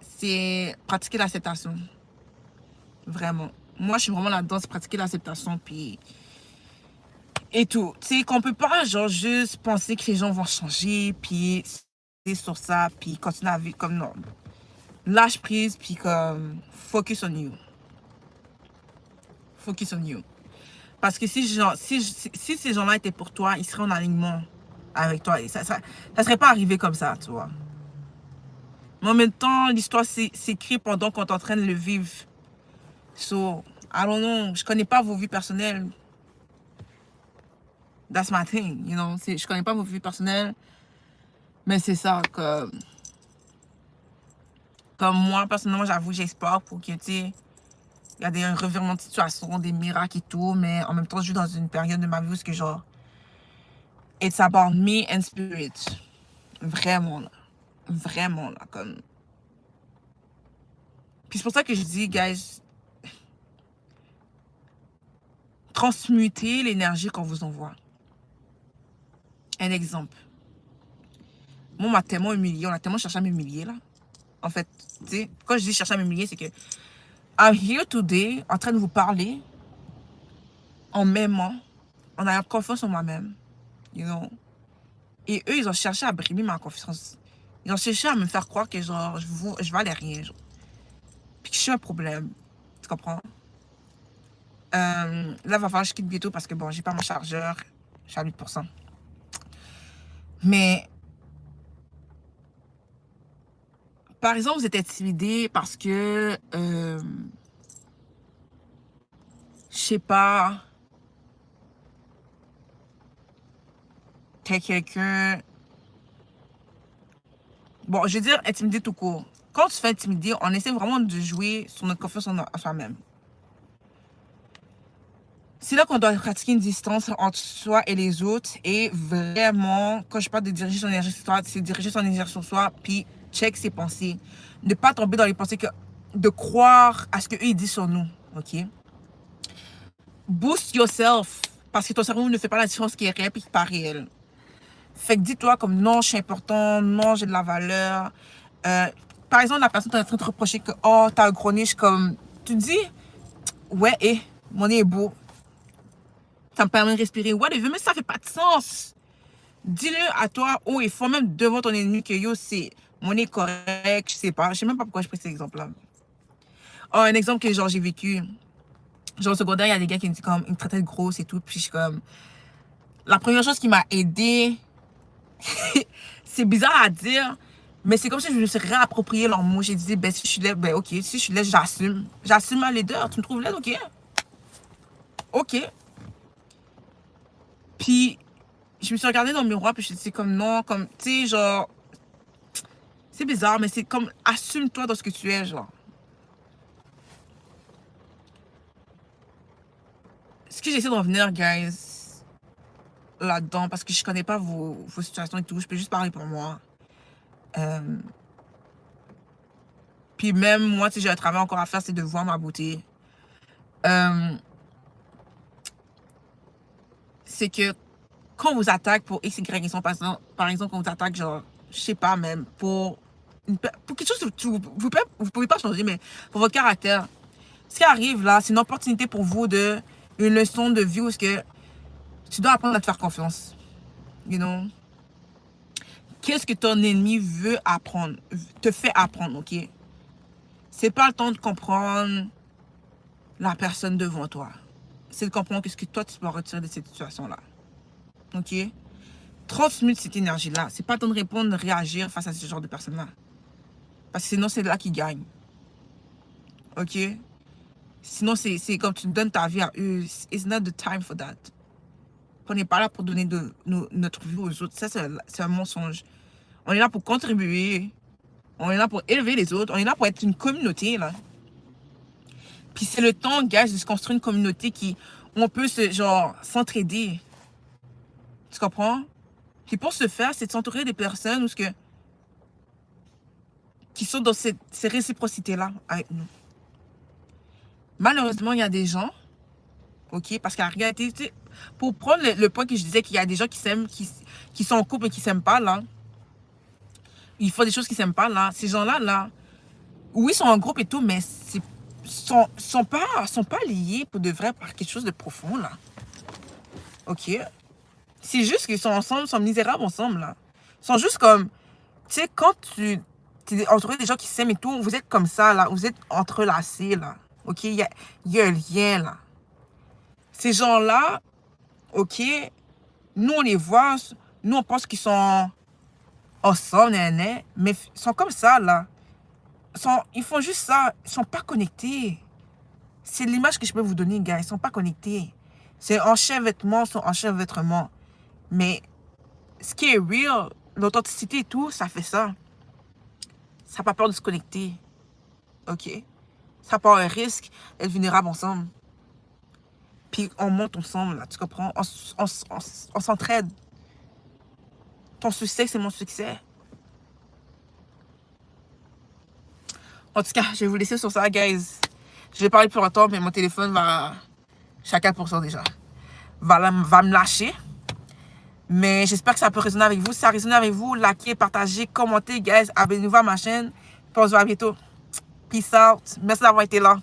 C'est pratiquer l'acceptation. Vraiment. Moi, je suis vraiment là-dedans, c'est pratiquer l'acceptation, puis et tout. Tu sais, qu'on peut pas, genre, juste penser que les gens vont changer, puis c'est sur ça, puis continuer à vivre comme non. Lâche prise, puis comme focus on you. Focus on you. Parce que si ces gens-là étaient pour toi, ils seraient en alignement avec toi. Et ça serait pas arrivé comme ça, tu vois. Mais en même temps, l'histoire s'écrit pendant qu'on est en train de le vivre. So, I don't know. Je connais pas vos vies personnelles. That's my thing, you know. Je connais pas vos vies personnelles. Mais c'est ça que... Comme moi, personnellement, j'avoue, j'espère pour que, tu sais, il y a des revirements de situation, des miracles et tout. Mais en même temps, je suis dans une période de ma vie où c'est que genre... It's about me and spirit. Vraiment, là. Vraiment, là, comme... Puis c'est pour ça que je dis, guys, transmutez l'énergie qu'on vous envoie. Un exemple. Moi, on m'a tellement humilié, on a tellement cherché à m'humilier, là. En fait, tu sais, quand je dis chercher à m'humilier, c'est que I'm here today, en train de vous parler, en m'aimant, en ayant confiance en moi-même, you know. Et eux, ils ont cherché à brimer ma confiance. Ils ont cherché à me faire croire que, genre, je valais rien, genre. Puis que je suis un problème. Tu comprends? Là, il va falloir que je quitte bientôt parce que, bon, j'ai pas mon chargeur. Je suis à 8%. Mais, par exemple, vous êtes intimidé parce que, je sais pas, t'es quelqu'un... Bon, je veux dire intimidé tout court. Quand tu fais intimider, on essaie vraiment de jouer sur notre confiance en soi-même. C'est là qu'on doit pratiquer une distance entre soi et les autres. Et vraiment, quand je parle de diriger son énergie sur soi, c'est diriger son énergie sur soi, puis check ses pensées. Ne pas tomber dans les pensées de croire à ce qu'eux ils disent sur nous. OK? Boost yourself. Parce que ton cerveau ne fait pas la différence qui est réelle et qui n'est pas réelle. Fait que dis-toi comme non, je suis important, non, j'ai de la valeur. Par exemple, la personne est en train de te reprocher que oh, t'as un gros nez, comme tu dis, ouais, mon nez est beau. Ça me permet de respirer. Whatever, mais ça fait pas de sens. Dis-le à toi haut et fort, même devant ton ennemi, que yo, c'est mon nez correct, je sais pas. Je sais même pas pourquoi je prends cet exemple-là. Oh, un exemple que genre j'ai vécu. Genre au secondaire, il y a des gars qui me disent comme, ils me traitaient de grosse et tout. Puis je suis comme, la première chose qui m'a aidé, c'est bizarre à dire, mais c'est comme si je me suis réapproprié leurs mots. J'ai dit, ben si je suis laide, ben ok, si je suis laide, j'assume. J'assume ma laideur. Tu me trouves laide, ok? Ok. Puis, je me suis regardée dans le miroir, puis je me suis dit, comme non, comme, tu sais, genre, c'est bizarre, mais c'est comme, assume-toi dans ce que tu es, genre. Ce que j'essaie de revenir, guys, là-dedans, parce que je connais pas vos situations et tout, je peux juste parler pour moi. Puis même moi, si j'ai un travail encore à faire, c'est de voir ma beauté. C'est que quand on vous attaque pour X, Y raison, par exemple, quand on vous attaque, genre, je sais pas même, pour quelque chose que vous pouvez pas changer, mais pour votre caractère. Ce qui arrive là, c'est une opportunité pour vous une leçon de vie où ce que tu dois apprendre à te faire confiance. You know? Qu'est-ce que ton ennemi veut apprendre, te fait apprendre, ok? C'est pas le temps de comprendre la personne devant toi. C'est de comprendre ce que toi, tu peux retirer de cette situation-là. Ok? Transmute cette énergie-là. C'est pas le temps de répondre, de réagir face à ce genre de personnes-là. Parce que sinon, c'est là qui gagne. Ok? Sinon, c'est comme tu donnes ta vie à eux. It's not the time for that. On n'est pas là pour donner notre vie aux autres. Ça, c'est un mensonge. On est là pour contribuer. On est là pour élever les autres. On est là pour être une communauté, là. Puis c'est le temps, guys, de se construire une communauté où on peut s'entraider. Tu comprends? Puis pour ce faire, c'est de s'entourer des personnes qui sont dans ces réciprocités-là avec nous. Malheureusement, il y a des gens, ok, parce qu'en réalité, tu sais, pour prendre le point que je disais qu'il y a des gens qui s'aiment, qui sont en couple et qui s'aiment pas, là, ils font des choses qu'ils s'aiment pas, là, ces gens-là, là, oui, ils sont en groupe et tout, mais sont pas liés pour de vrai par quelque chose de profond, là. Ok? C'est juste qu'ils sont ensemble, ils sont misérables ensemble, là. Ils sont juste comme, tu sais, quand tu es entouré des gens qui s'aiment et tout, vous êtes comme ça, là, vous êtes entrelacés, là. Ok? Il y a un lien, là. Ces gens-là, ok, nous, on les voit, nous, on pense qu'ils sont ensemble, mais ils sont comme ça, là. Ils font juste ça, ils sont pas connectés. C'est l'image que je peux vous donner, gars. Ils sont pas connectés. C'est enchevêtrement, son enchevêtrement. Mais ce qui est real, l'authenticité et tout, ça fait ça. Ça n'a pas peur de se connecter. OK? Ça prend un risque d'être vulnérable ensemble. Puis on monte ensemble, là. Tu comprends? On s'entraide. Ton succès, c'est mon succès. En tout cas, je vais vous laisser sur ça, guys. Je vais parler plus longtemps, mais mon téléphone va... Je suis à 4% déjà. Va me lâcher. Mais j'espère que ça peut résonner avec vous. Si ça résonne avec vous, likez, partagez, commentez, guys. Abonnez-vous à ma chaîne. Puis on se voit bientôt. Peace out. Merci d'avoir été là.